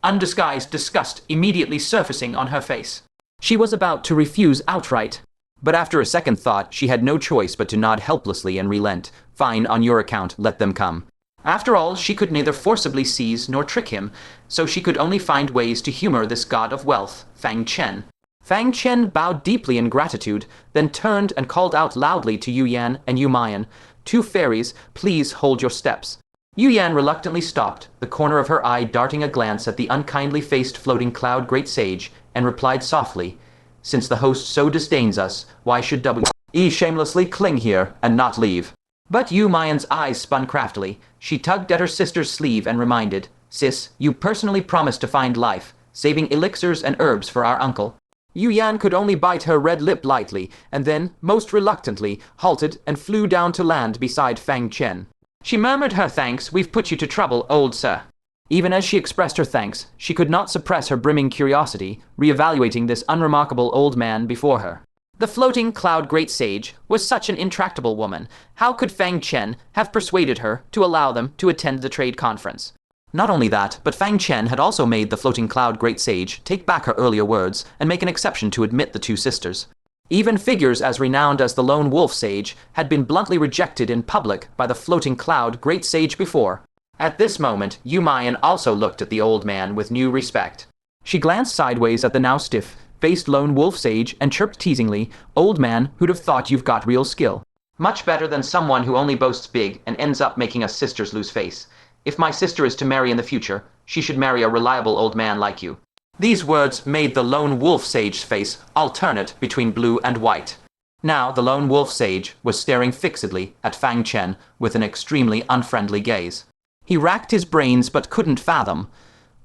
undisguised disgust immediately surfacing on her face. She was about to refuse outright, but after a second thought she had no choice but to nod helplessly and relent. Fine, on your account, let them come. After all, she could neither forcibly seize nor trick him, so she could only find ways to humor this god of wealth, Fang Chen. Fang Chen bowed deeply in gratitude, then turned and called out loudly to Yu Yan and Yu Mayan, 2 fairies, please hold your steps. Yu Yan reluctantly stopped, the corner of her eye darting a glance at the unkindly-faced floating cloud great sage, and replied softly, since the host so disdains us, why should we shamelessly cling here and not leave? But Yu Mayan's eyes spun craftily. She tugged at her sister's sleeve and reminded, sis, you personally promised to find life, saving elixirs and herbs for our uncle. Yu Yan could only bite her red lip lightly, and then, most reluctantly, halted and flew down to land beside Fang Chen. She murmured her thanks. We've put you to trouble, old sir. Even as she expressed her thanks, she could not suppress her brimming curiosity, re-evaluating this unremarkable old man before her. The floating cloud great sage was such an intractable woman. How could Fang Chen have persuaded her to allow them to attend the trade conference? Not only that, but Fang Chen had also made the floating cloud great sage take back her earlier words and make an exception to admit the 2 sisters. Even figures as renowned as the lone wolf sage had been bluntly rejected in public by the floating cloud great sage before. At this moment, Yu Mayan also looked at the old man with new respect. She glanced sideways at the now stiff-faced lone wolf sage and chirped teasingly, old man, who'd have thought you've got real skill. Much better than someone who only boasts big and ends up making us sisters lose face. If my sister is to marry in the future, she should marry a reliable old man like you. These words made the lone wolf sage's face alternate between blue and white. Now the lone wolf sage was staring fixedly at Fang Chen with an extremely unfriendly gaze. He racked his brains but couldn't fathom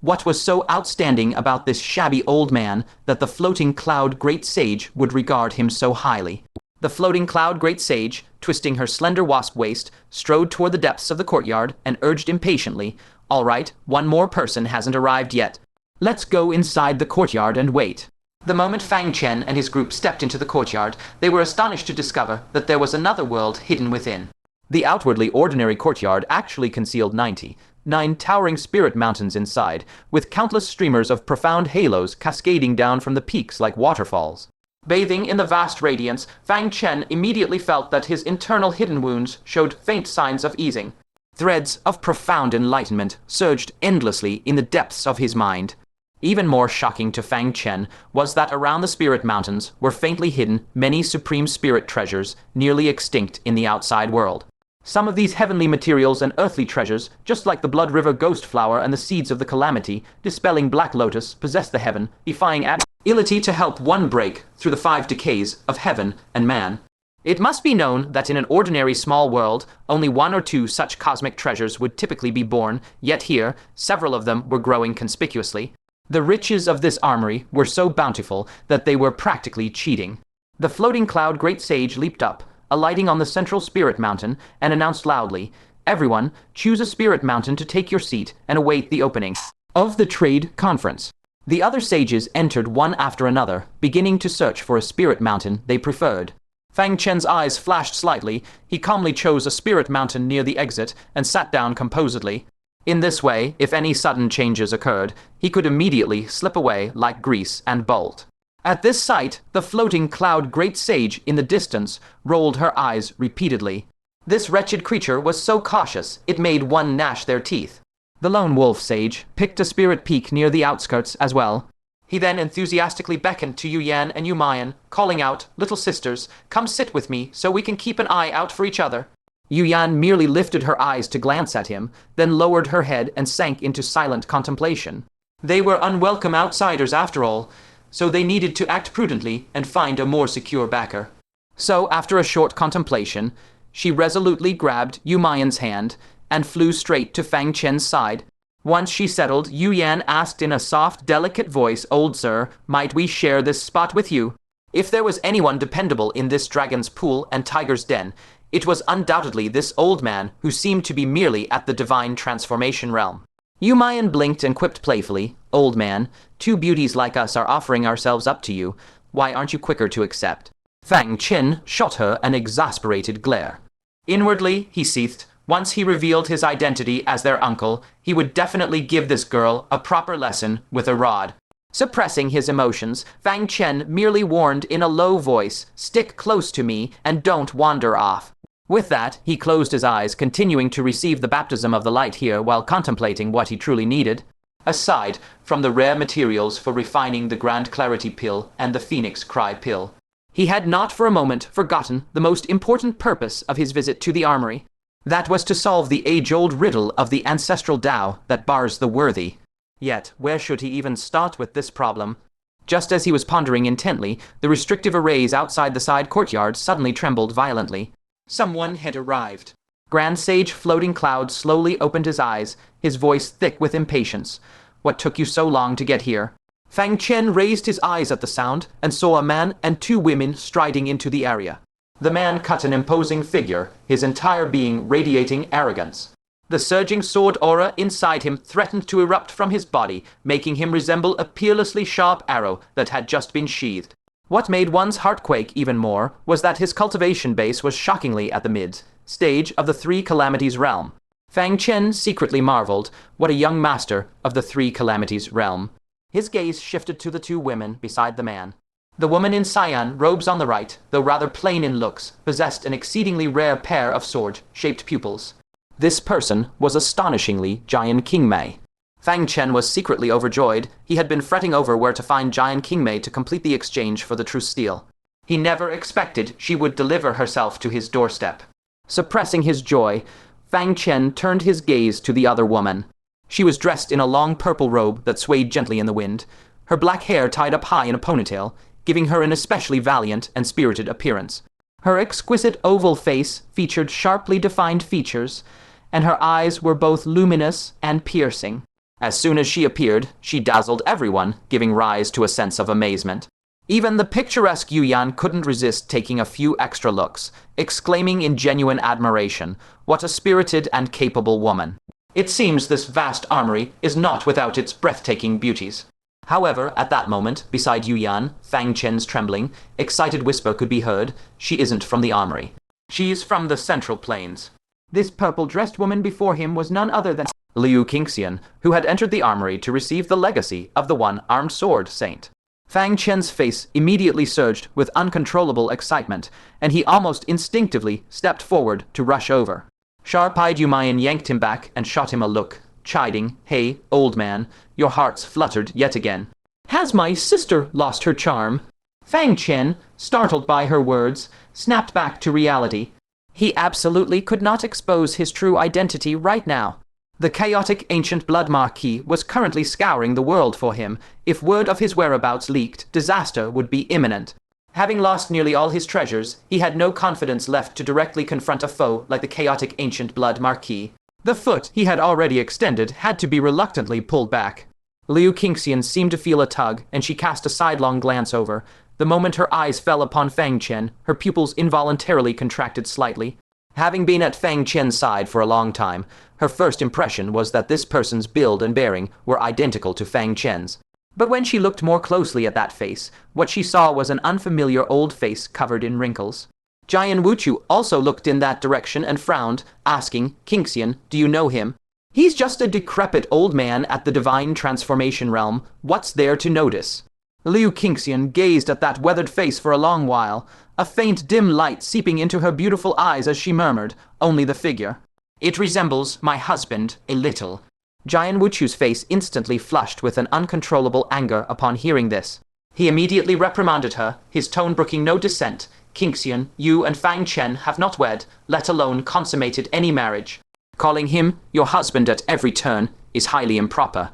what was so outstanding about this shabby old man that the floating cloud great sage would regard him so highly. The floating cloud great sage, twisting her slender wasp waist, strode toward the depths of the courtyard and urged impatiently, all right, 1 more person hasn't arrived yet. Let's go inside the courtyard and wait. The moment Fang Chen and his group stepped into the courtyard, they were astonished to discover that there was another world hidden within. The outwardly ordinary courtyard actually concealed 99 towering spirit mountains inside, with countless streamers of profound halos cascading down from the peaks like waterfalls. Bathing in the vast radiance, Fang Chen immediately felt that his internal hidden wounds showed faint signs of easing. Threads of profound enlightenment surged endlessly in the depths of his mind. Even more shocking to Fang Chen was that around the spirit mountains were faintly hidden many supreme spirit treasures nearly extinct in the outside world. Some of these heavenly materials and earthly treasures, just like the Blood River Ghost Flower and the seeds of the Calamity, dispelling Black Lotus, possess the heaven, defying ability to help one break through the 5 decays of heaven and man. It must be known that in an ordinary small world, only 1 or 2 such cosmic treasures would typically be born, yet here, several of them were growing conspicuously. The riches of this armory were so bountiful that they were practically cheating. The floating cloud great sage leaped up, alighting on the central spirit mountain, and announced loudly, everyone, choose a spirit mountain to take your seat and await the opening of the trade conference. The other sages entered one after another, beginning to search for a spirit mountain they preferred. Fang Chen's eyes flashed slightly. He calmly chose a spirit mountain near the exit and sat down composedly. In this way, if any sudden changes occurred, he could immediately slip away like grease and bolt. At this sight, the floating cloud great sage in the distance rolled her eyes repeatedly. This wretched creature was so cautious, it made one gnash their teeth. The lone wolf sage picked a spirit peak near the outskirts as well. He then enthusiastically beckoned to Yuyan and Yumayan, calling out, "Little sisters, come sit with me so we can keep an eye out for each other." Yuyan merely lifted her eyes to glance at him, then lowered her head and sank into silent contemplation. They were unwelcome outsiders after all, so they needed to act prudently and find a more secure backer. So, after a short contemplation, she resolutely grabbed Yumayan's hand and flew straight to Fang Chen's side. Once she settled, Yuyan asked in a soft, delicate voice, "Old sir, might we share this spot with you?" If there was anyone dependable in this dragon's pool and tiger's den, it was undoubtedly this old man who seemed to be merely at the divine transformation realm. Yumayan blinked and quipped playfully, "Old man, two beauties like us are offering ourselves up to you. Why aren't you quicker to accept?" Fang Chen shot her an exasperated glare. Inwardly, he seethed. Once he revealed his identity as their uncle, he would definitely give this girl a proper lesson with a rod. Suppressing his emotions, Fang Chen merely warned in a low voice, "Stick close to me and don't wander off." With that, he closed his eyes, continuing to receive the baptism of the light here while contemplating what he truly needed. Aside from the rare materials for refining the Grand Clarity Pill and the Phoenix Cry Pill, he had not for a moment forgotten the most important purpose of his visit to the armory. That was to solve the age-old riddle of the ancestral Tao that bars the worthy. Yet, where should he even start with this problem? Just as he was pondering intently, the restrictive arrays outside the side courtyard suddenly trembled violently. Someone had arrived. Grand Sage Floating Cloud slowly opened his eyes, his voice thick with impatience. "What took you so long to get here?" Fang Chen raised his eyes at the sound and saw a man and two women striding into the area. The man cut an imposing figure, his entire being radiating arrogance. The surging sword aura inside him threatened to erupt from his body, making him resemble a peerlessly sharp arrow that had just been sheathed. What made one's heart quake even more was that his cultivation base was shockingly at the mid-stage of the Three Calamities realm. Fang Chen secretly marveled, what a young master of the Three Calamities realm. His gaze shifted to the two women beside the man. The woman in cyan robes on the right, though rather plain in looks, possessed an exceedingly rare pair of sword-shaped pupils. This person was astonishingly Giant Qingmei. Fang Chen was secretly overjoyed. He had been fretting over where to find Giant Qingmei to complete the exchange for the true steel. He never expected she would deliver herself to his doorstep. Suppressing his joy, Fang Chen turned his gaze to the other woman. She was dressed in a long purple robe that swayed gently in the wind, her black hair tied up high in a ponytail, giving her an especially valiant and spirited appearance. Her exquisite oval face featured sharply defined features, and her eyes were both luminous and piercing. As soon as she appeared, she dazzled everyone, giving rise to a sense of amazement. Even the picturesque Yuyan couldn't resist taking a few extra looks, exclaiming in genuine admiration, "What a spirited and capable woman." It seems this vast armory is not without its breathtaking beauties. However, at that moment, beside Yuyan, Fang Chen's trembling, excited whisper could be heard, "She isn't from the armory. She's from the Central Plains." This purple-dressed woman before him was none other than Liu Qingxian, who had entered the armory to receive the legacy of the one-armed sword saint. Fang Chen's face immediately surged with uncontrollable excitement, and he almost instinctively stepped forward to rush over. Sharp-eyed Yumayan yanked him back and shot him a look, chiding, "Hey, old man, your heart's fluttered yet again. Has my sister lost her charm?" Fang Chen, startled by her words, snapped back to reality. He absolutely could not expose his true identity right now. The Chaotic Ancient Blood Marquis was currently scouring the world for him. If word of his whereabouts leaked, disaster would be imminent. Having lost nearly all his treasures, he had no confidence left to directly confront a foe like the Chaotic Ancient Blood Marquis. The foot he had already extended had to be reluctantly pulled back. Liu Qingxian seemed to feel a tug, and she cast a sidelong glance over. The moment her eyes fell upon Fang Chen, her pupils involuntarily contracted slightly. Having been at Fang Chen's side for a long time, her first impression was that this person's build and bearing were identical to Fang Chen's. But when she looked more closely at that face, what she saw was an unfamiliar old face covered in wrinkles. Jian Wuchu also looked in that direction and frowned, asking, "Qingxian, do you know him?" He's just a decrepit old man at the divine transformation realm. What's there to notice? Liu Qingxian gazed at that weathered face for a long while, a faint dim light seeping into her beautiful eyes as she murmured, only the figure. It resembles my husband a little. Jian Wuchu's face instantly flushed with an uncontrollable anger upon hearing this. He immediately reprimanded her, his tone brooking no dissent. Qingxian, you and Fang Chen have not wed, let alone consummated any marriage. Calling him your husband at every turn is highly improper.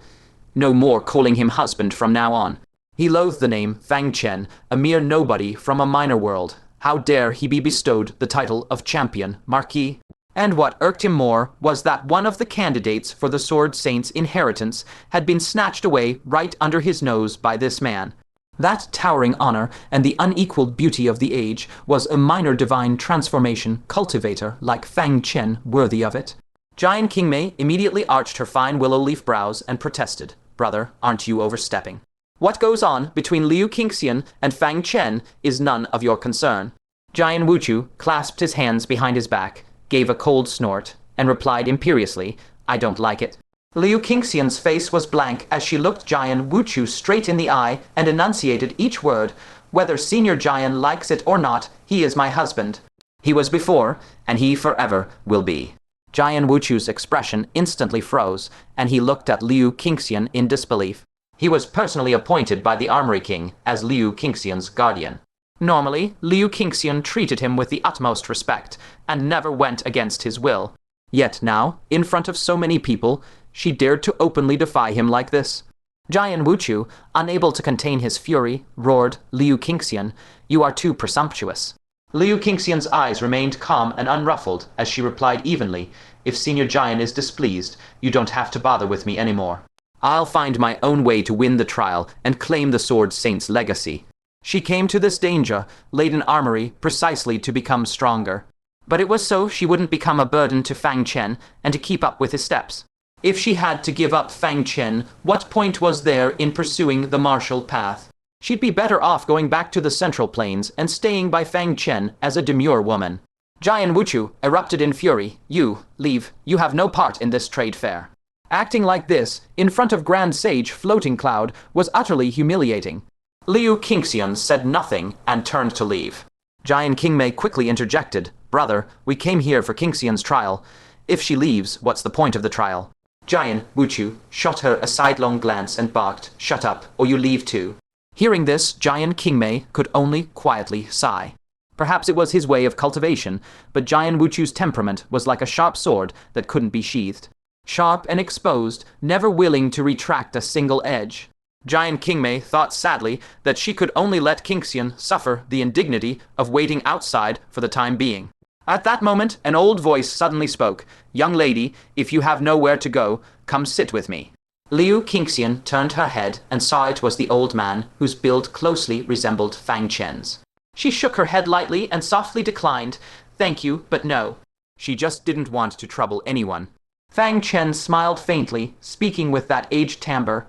No more calling him husband from now on. He loathed the name Fang Chen, a mere nobody from a minor world. How dare he be bestowed the title of champion, Marquis? And what irked him more was that one of the candidates for the Sword Saint's inheritance had been snatched away right under his nose by this man. That towering honor and the unequaled beauty of the age was a minor divine transformation cultivator like Fang Chen worthy of it. Jian Qingmei immediately arched her fine willow leaf brows and protested. Brother, aren't you overstepping? What goes on between Liu Qingxian and Fang Chen is none of your concern. Jian Wuchu clasped his hands behind his back, gave a cold snort, and replied imperiously, I don't like it. Liu Qingxian's face was blank as she looked Jian Wuchu straight in the eye and enunciated each word. Whether Senior Jian likes it or not, he is my husband. He was before, and he forever will be. Jian Wuchu's expression instantly froze, and he looked at Liu Qingxian in disbelief. He was personally appointed by the Armory King as Liu Qingxian's guardian. Normally, Liu Qingxian treated him with the utmost respect, and never went against his will. Yet now, in front of so many people, she dared to openly defy him like this. Jian Wuchu, unable to contain his fury, roared, Liu Qingxian, you are too presumptuous. Liu Qingxian's eyes remained calm and unruffled as she replied evenly, if Senior Jian is displeased, you don't have to bother with me anymore. I'll find my own way to win the trial and claim the Sword Saint's legacy. She came to this danger-laden armory precisely to become stronger. But it was so she wouldn't become a burden to Fang Chen and to keep up with his steps. If she had to give up Fang Chen, what point was there in pursuing the martial path? She'd be better off going back to the Central Plains and staying by Fang Chen as a demure woman. Jian Wuchu erupted in fury. You, leave. You have no part in this trade fair. Acting like this, in front of Grand Sage Floating Cloud, was utterly humiliating. Liu Qingxian said nothing and turned to leave. Jian Qingmei quickly interjected, Brother, we came here for Qingxian's trial. If she leaves, what's the point of the trial? Jian Wuchu shot her a sidelong glance and barked, Shut up, or you leave too. Hearing this, Jian Qingmei could only quietly sigh. Perhaps it was his way of cultivation, but Jian Wuchu's temperament was like a sharp sword that couldn't be sheathed. Sharp and exposed, never willing to retract a single edge. Jian Qingmei thought sadly that she could only let Qingxian suffer the indignity of waiting outside for the time being. At that moment, an old voice suddenly spoke, Young lady, if you have nowhere to go, come sit with me. Liu Qingxian turned her head and saw it was the old man whose build closely resembled Fang Chen's. She shook her head lightly and softly declined, Thank you, but no. She just didn't want to trouble anyone. Fang Chen smiled faintly, speaking with that aged timbre.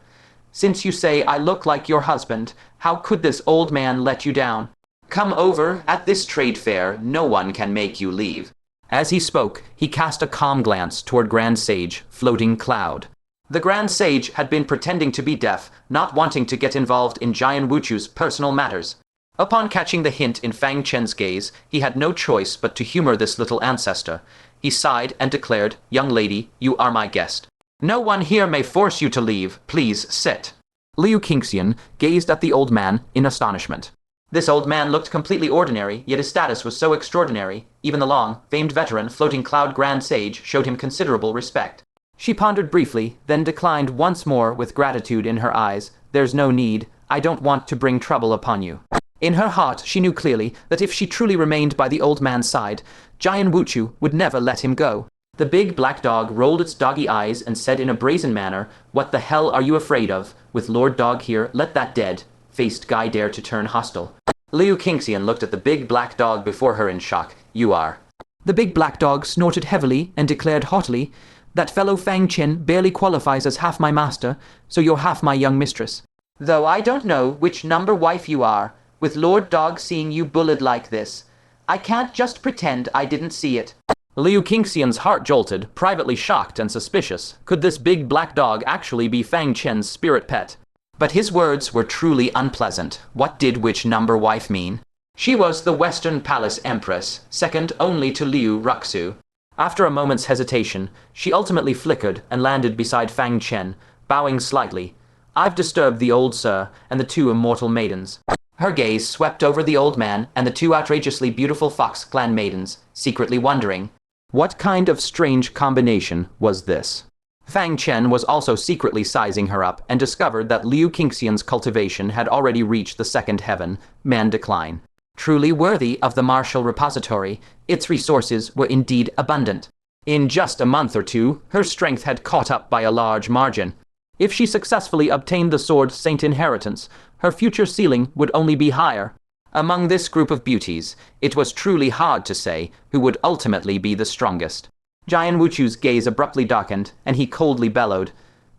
Since you say I look like your husband, how could this old man let you down? Come over, at this trade fair, no one can make you leave. As he spoke, he cast a calm glance toward Grand Sage Floating Cloud. The Grand Sage had been pretending to be deaf, not wanting to get involved in Jian Wuchu's personal matters. Upon catching the hint in Fang Chen's gaze, he had no choice but to humor this little ancestor. He sighed and declared, Young lady, you are my guest. No one here may force you to leave. Please sit. Liu Qingxian gazed at the old man in astonishment. This old man looked completely ordinary, yet his status was so extraordinary. Even the long, famed veteran, Floating Cloud Grand Sage showed him considerable respect. She pondered briefly, then declined once more with gratitude in her eyes. There's no need. I don't want to bring trouble upon you. In her heart, she knew clearly that if she truly remained by the old man's side, Jian Wuchu would never let him go. The big black dog rolled its doggy eyes and said in a brazen manner, What the hell are you afraid of? With Lord Dog here, let that dead-faced guy dare to turn hostile. Liu Qingxian looked at the big black dog before her in shock. You are. The big black dog snorted heavily and declared haughtily, That fellow Fang Chen barely qualifies as half my master, so you're half my young mistress. Though I don't know which number wife you are, with Lord Dog seeing you bullied like this, I can't just pretend I didn't see it. Liu Qingxian's heart jolted, privately shocked and suspicious. Could this big black dog actually be Fang Chen's spirit pet? But his words were truly unpleasant. What did which number wife mean? She was the Western Palace Empress, second only to Liu Ruxu. After a moment's hesitation, she ultimately flickered and landed beside Fang Chen, bowing slightly. I've disturbed the old sir and the two immortal maidens. Her gaze swept over the old man and the two outrageously beautiful Fox clan maidens, secretly wondering, what kind of strange combination was this? Fang Chen was also secretly sizing her up and discovered that Liu Qingxian's cultivation had already reached the second heaven, man decline. Truly worthy of the martial repository, its resources were indeed abundant. In just a month or two, her strength had caught up by a large margin. If she successfully obtained the sword Saint Inheritance, her future ceiling would only be higher. Among this group of beauties, it was truly hard to say who would ultimately be the strongest. Jian Wuchu's gaze abruptly darkened, and he coldly bellowed,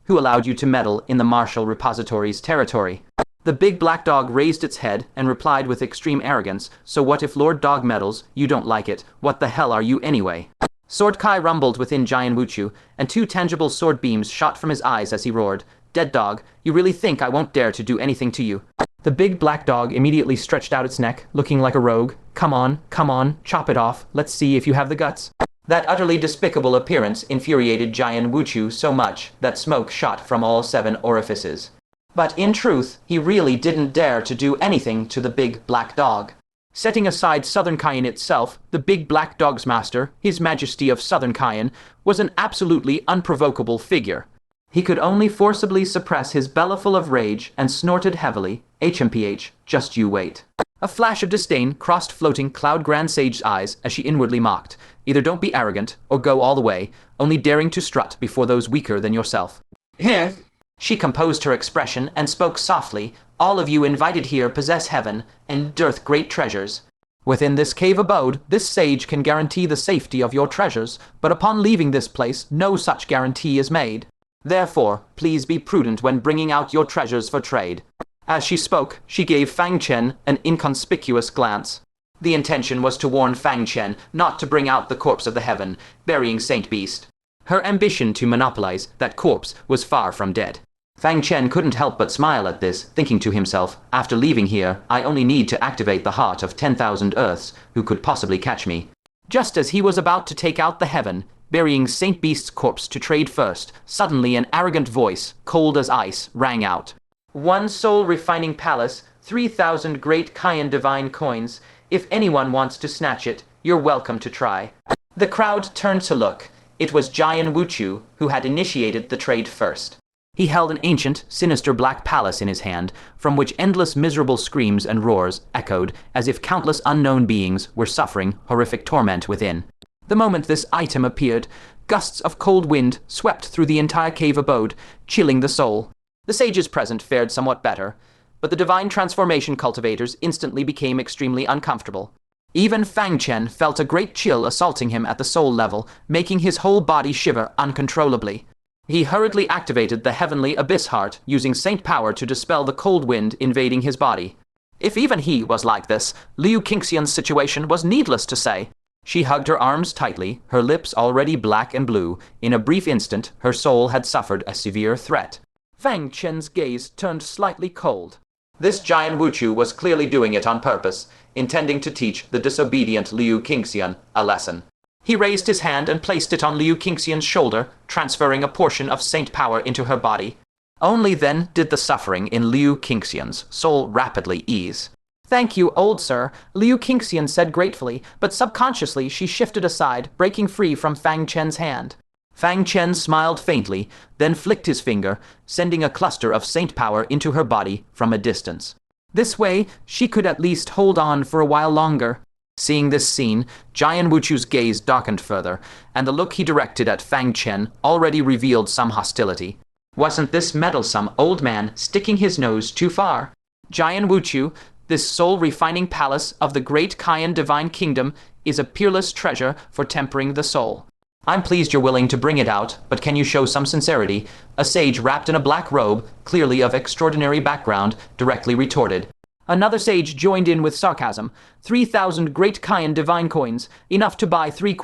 "Who allowed you to meddle in the martial repository's territory?" The big black dog raised its head and replied with extreme arrogance, "So what if Lord Dog meddles? You don't like it. What the hell are you anyway?" Sword Kai rumbled within Jian Wuchu, and two tangible sword beams shot from his eyes as he roared, "Dead dog, you really think I won't dare to do anything to you?" The big black dog immediately stretched out its neck, looking like a rogue. Come on, chop it off. Let's see if you have the guts." That utterly despicable appearance infuriated Jian Wuchu so much that smoke shot from all 7 orifices. But in truth, he really didn't dare to do anything to the big black dog. Setting aside Southern Cayenne itself, the big black dog's master, His Majesty of Southern Cayenne, was an absolutely unprovocable figure. He could only forcibly suppress his bellyful of rage and snorted heavily, "HMPH, just you wait." A flash of disdain crossed floating Cloud Grand Sage's eyes as she inwardly mocked, "Either don't be arrogant, or go all the way, only daring to strut before those weaker than yourself." Here. She composed her expression and spoke softly, "All of you invited here possess heaven, and dearth great treasures. Within this cave abode, this sage can guarantee the safety of your treasures, but upon leaving this place, no such guarantee is made. Therefore, please be prudent when bringing out your treasures for trade." As she spoke, she gave Fang Chen an inconspicuous glance. The intention was to warn Fang Chen not to bring out the corpse of the heaven, burying Saint Beast. Her ambition to monopolize that corpse was far from dead. Fang Chen couldn't help but smile at this, thinking to himself, after leaving here, I only need to activate the heart of 10,000 Earths who could possibly catch me. Just as he was about to take out the heaven, burying Saint Beast's corpse to trade first, suddenly an arrogant voice, cold as ice, rang out. "1 soul refining palace, 3,000 great Cayenne divine coins. If anyone wants to snatch it, you're welcome to try." The crowd turned to look. It was Jian Wuchu who had initiated the trade first. He held an ancient, sinister black palace in his hand, from which endless miserable screams and roars echoed as if countless unknown beings were suffering horrific torment within. The moment this item appeared, gusts of cold wind swept through the entire cave abode, chilling the soul. The sages present fared somewhat better, but the divine transformation cultivators instantly became extremely uncomfortable. Even Fang Chen felt a great chill assaulting him at the soul level, making his whole body shiver uncontrollably. He hurriedly activated the heavenly abyss heart, using saint power to dispel the cold wind invading his body. If even he was like this, Liu Qingxian's situation was needless to say. She hugged her arms tightly, her lips already black and blue. In a brief instant, her soul had suffered a severe threat. Fang Chen's gaze turned slightly cold. This Jian Wuchu was clearly doing it on purpose, intending to teach the disobedient Liu Qingxian a lesson. He raised his hand and placed it on Liu Qingxian's shoulder, transferring a portion of saint power into her body. Only then did the suffering in Liu Qingxian's soul rapidly ease. "Thank you, old sir," Liu Qingxian said gratefully, but subconsciously she shifted aside, breaking free from Fang Chen's hand. Fang Chen smiled faintly, then flicked his finger, sending a cluster of saint power into her body from a distance. This way, she could at least hold on for a while longer. Seeing this scene, Jian Wuchu's gaze darkened further, and the look he directed at Fang Chen already revealed some hostility. Wasn't this meddlesome old man sticking his nose too far? Jian Wuchu, this soul-refining palace of the great Cayenne divine kingdom, is a peerless treasure for tempering the soul. I'm pleased you're willing to bring it out, but can you show some sincerity? A sage wrapped in a black robe, clearly of extraordinary background, directly retorted. Another sage joined in with sarcasm. 3,000 great Kayan divine coins, enough to buy 3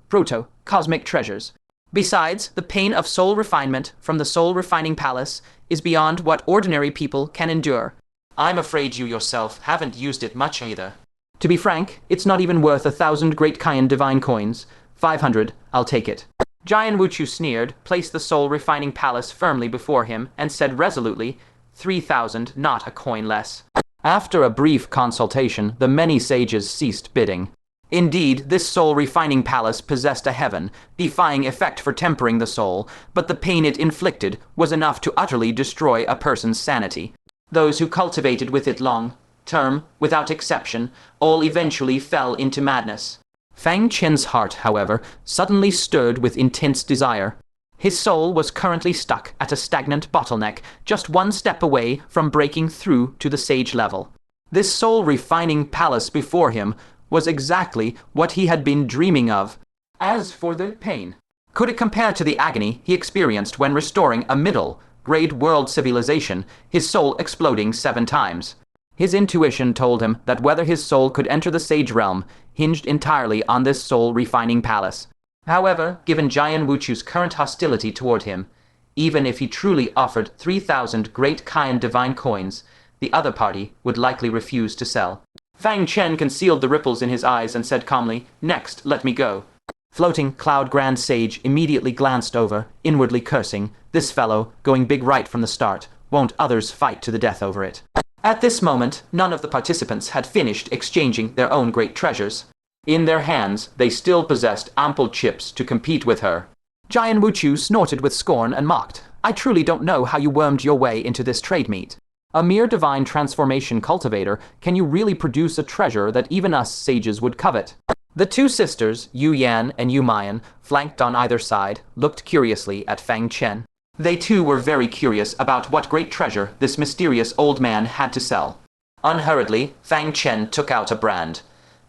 proto-cosmic treasures. Besides, the pain of soul refinement from the soul refining palace is beyond what ordinary people can endure. I'm afraid you yourself haven't used it much either. To be frank, it's not even worth 1,000 great Kayan divine coins. 500, I'll take it. Jian Wuchu sneered, placed the soul refining palace firmly before him, and said resolutely, 3,000, not a coin less. After a brief consultation, the many sages ceased bidding. Indeed, this soul-refining palace possessed a heaven, defying effect for tempering the soul, but the pain it inflicted was enough to utterly destroy a person's sanity. Those who cultivated with it long-term, without exception, all eventually fell into madness. Fang Chen's heart, however, suddenly stirred with intense desire. His soul was currently stuck at a stagnant bottleneck, just one step away from breaking through to the sage level. This soul-refining palace before him was exactly what he had been dreaming of. As for the pain, could it compare to the agony he experienced when restoring a middle-grade world civilization, his soul exploding 7 times? His intuition told him that whether his soul could enter the sage realm hinged entirely on this soul-refining palace. However, given Jian Wuchu's current hostility toward him, even if he truly offered 3,000 great Kayan divine coins, the other party would likely refuse to sell. Fang Chen concealed the ripples in his eyes and said calmly, "Next, let me go." Floating Cloud Grand Sage immediately glanced over, inwardly cursing, "This fellow, going big right from the start, won't others fight to the death over it?" At this moment, none of the participants had finished exchanging their own great treasures. In their hands, they still possessed ample chips to compete with her. Jian Wuchu snorted with scorn and mocked, "I truly don't know how you wormed your way into this trade meet. A mere divine transformation cultivator, can you really produce a treasure that even us sages would covet?" The 2 sisters, Yu Yan and Yu Mayan, flanked on either side, looked curiously at Fang Chen. They too were very curious about what great treasure this mysterious old man had to sell. Unhurriedly, Fang Chen took out a brand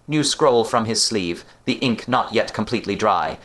new scroll from his sleeve, the ink not yet completely dry,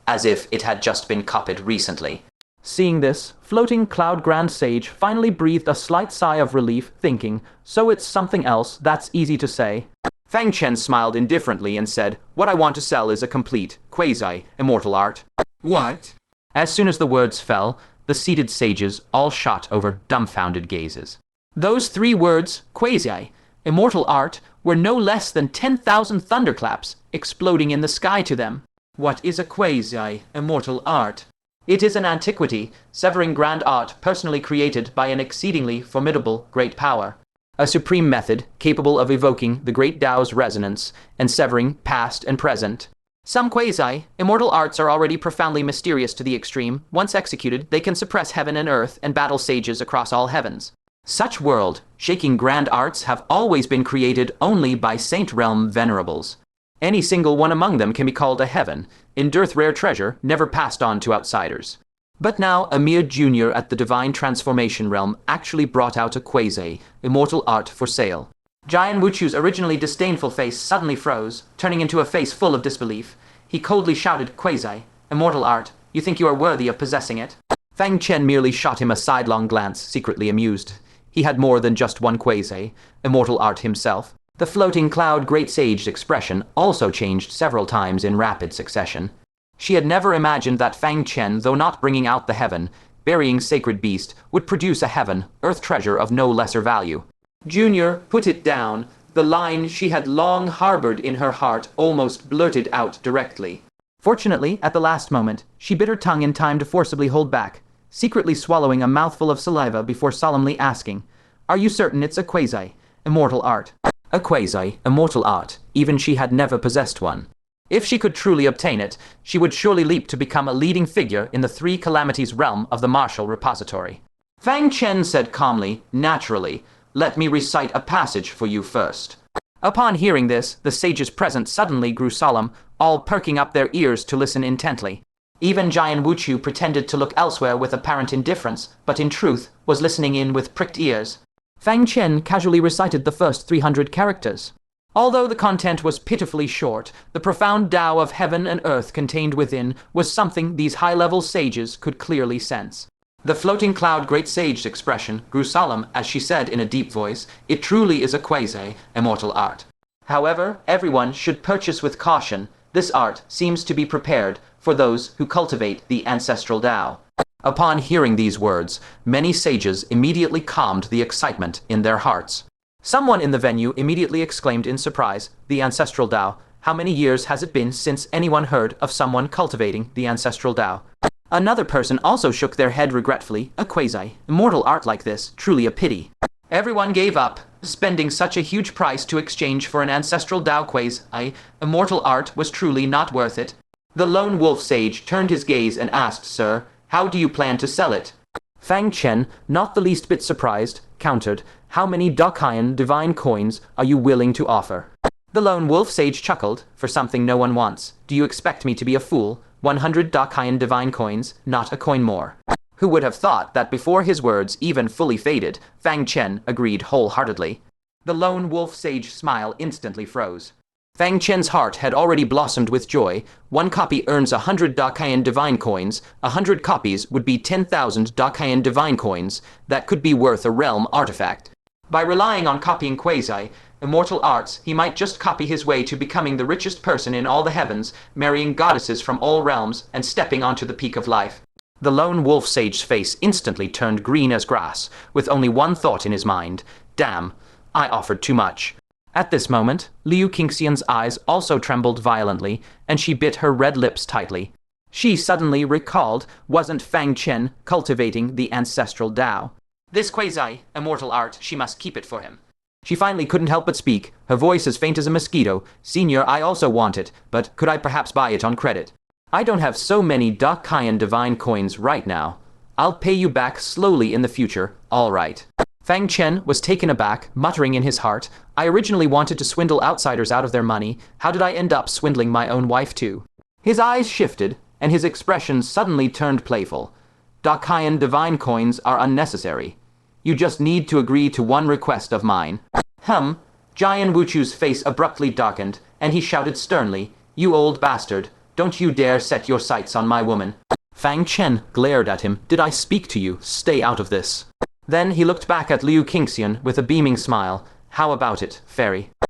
as if it had just been copied recently. Seeing this, Floating Cloud Grand Sage finally breathed a slight sigh of relief, thinking, "So it's something else, that's easy to say." Fang Chen smiled indifferently and said, "What I want to sell is a complete, quasi-immortal art." What? As soon as the words fell, the seated sages all shot over dumbfounded gazes. Those 3 words, quasi-immortal art, were no less than 10,000 thunderclaps exploding in the sky to them. What is a quasi-immortal art? It is an antiquity, severing grand art personally created by an exceedingly formidable great power. A supreme method capable of evoking the great Tao's resonance and severing past and present. Some quasi-immortal arts are already profoundly mysterious to the extreme. Once executed, they can suppress heaven and earth and battle sages across all heavens. Such world-shaking grand arts have always been created only by Saint Realm venerables. Any single one among them can be called a heaven, endureth rare treasure, never passed on to outsiders. But now a mere junior at the divine transformation realm actually brought out a quasi-immortal art for sale. Jian Wuchu's originally disdainful face suddenly froze, turning into a face full of disbelief. He coldly shouted, "Quasi-immortal art, you think you are worthy of possessing it?" Fang Chen merely shot him a sidelong glance, secretly amused. He had more than just one quasi-immortal art himself. The Floating Cloud Great Sage's expression also changed several times in rapid succession. She had never imagined that Fang Chen, though not bringing out the heaven-burying sacred beast, would produce a heaven-earth treasure of no lesser value. Junior put it down, the line she had long harbored in her heart almost blurted out directly. Fortunately, at the last moment, she bit her tongue in time to forcibly hold back, secretly swallowing a mouthful of saliva before solemnly asking, "Are you certain it's a quasi-immortal art?" A quasi-immortal art, even she had never possessed one. If she could truly obtain it, she would surely leap to become a leading figure in the 3 calamities realm of the martial repository. Fang Chen said calmly, "Naturally, let me recite a passage for you first." Upon hearing this, the sages present suddenly grew solemn, all perking up their ears to listen intently. Even Jian Wuchu pretended to look elsewhere with apparent indifference, but in truth was listening in with pricked ears. Fang Chen casually recited the first 300 characters. Although the content was pitifully short, the profound Tao of heaven and earth contained within was something these high-level sages could clearly sense. The floating cloud great sage's expression grew solemn as she said in a deep voice, "It truly is a quasi-immortal art. However, everyone should purchase with caution. This art seems to be prepared for those who cultivate the ancestral Tao." Upon hearing these words, many sages immediately calmed the excitement in their hearts. Someone in the venue immediately exclaimed in surprise, "The ancestral Tao? How many years has it been since anyone heard of someone cultivating the ancestral Tao?" Another person also shook their head regretfully, "A quasi-immortal art like this, truly a pity." Everyone gave up. Spending such a huge price to exchange for an ancestral Tao quasi-immortal art was truly not worth it. The lone wolf sage turned his gaze and asked, "Sir, how do you plan to sell it?" Fang Chen, not the least bit surprised, countered, "How many Dakian divine coins are you willing to offer?" The lone wolf sage chuckled, "For something no one wants. Do you expect me to be a fool? 100 Dakian divine coins, not a coin more." Who would have thought that before his words even fully faded, Fang Chen agreed wholeheartedly. The lone wolf sage smile instantly froze. Fang Chen's heart had already blossomed with joy. 1 copy earns 100 Dakian divine coins. 100 copies would be 10,000 Dakian divine coins. That could be worth a realm artifact. By relying on copying quasi-immortal arts, he might just copy his way to becoming the richest person in all the heavens, marrying goddesses from all realms, and stepping onto the peak of life. The lone wolf sage's face instantly turned green as grass, with only one thought in his mind. "Damn, I offered too much." At this moment, Liu Qingxian's eyes also trembled violently, and she bit her red lips tightly. She suddenly recalled, wasn't Fang Chen cultivating the ancestral Tao? This quasi-immortal art, she must keep it for him. She finally couldn't help but speak, her voice as faint as a mosquito. "Senior, I also want it, but could I perhaps buy it on credit? I don't have so many Dakian divine coins right now. I'll pay you back slowly in the future, all right." Fang Chen was taken aback, muttering in his heart, "I originally wanted to swindle outsiders out of their money. How did I end up swindling my own wife too?" His eyes shifted, and his expression suddenly turned playful. "Dakian divine coins are unnecessary. You just need to agree to one request of mine." Jian Wuchu's face abruptly darkened, and he shouted sternly, "You old bastard, don't you dare set your sights on my woman." Fang Chen glared at him. "Did I speak to you? Stay out of this." Then he looked back at Liu Qingxian with a beaming smile. "How about it, fairy?"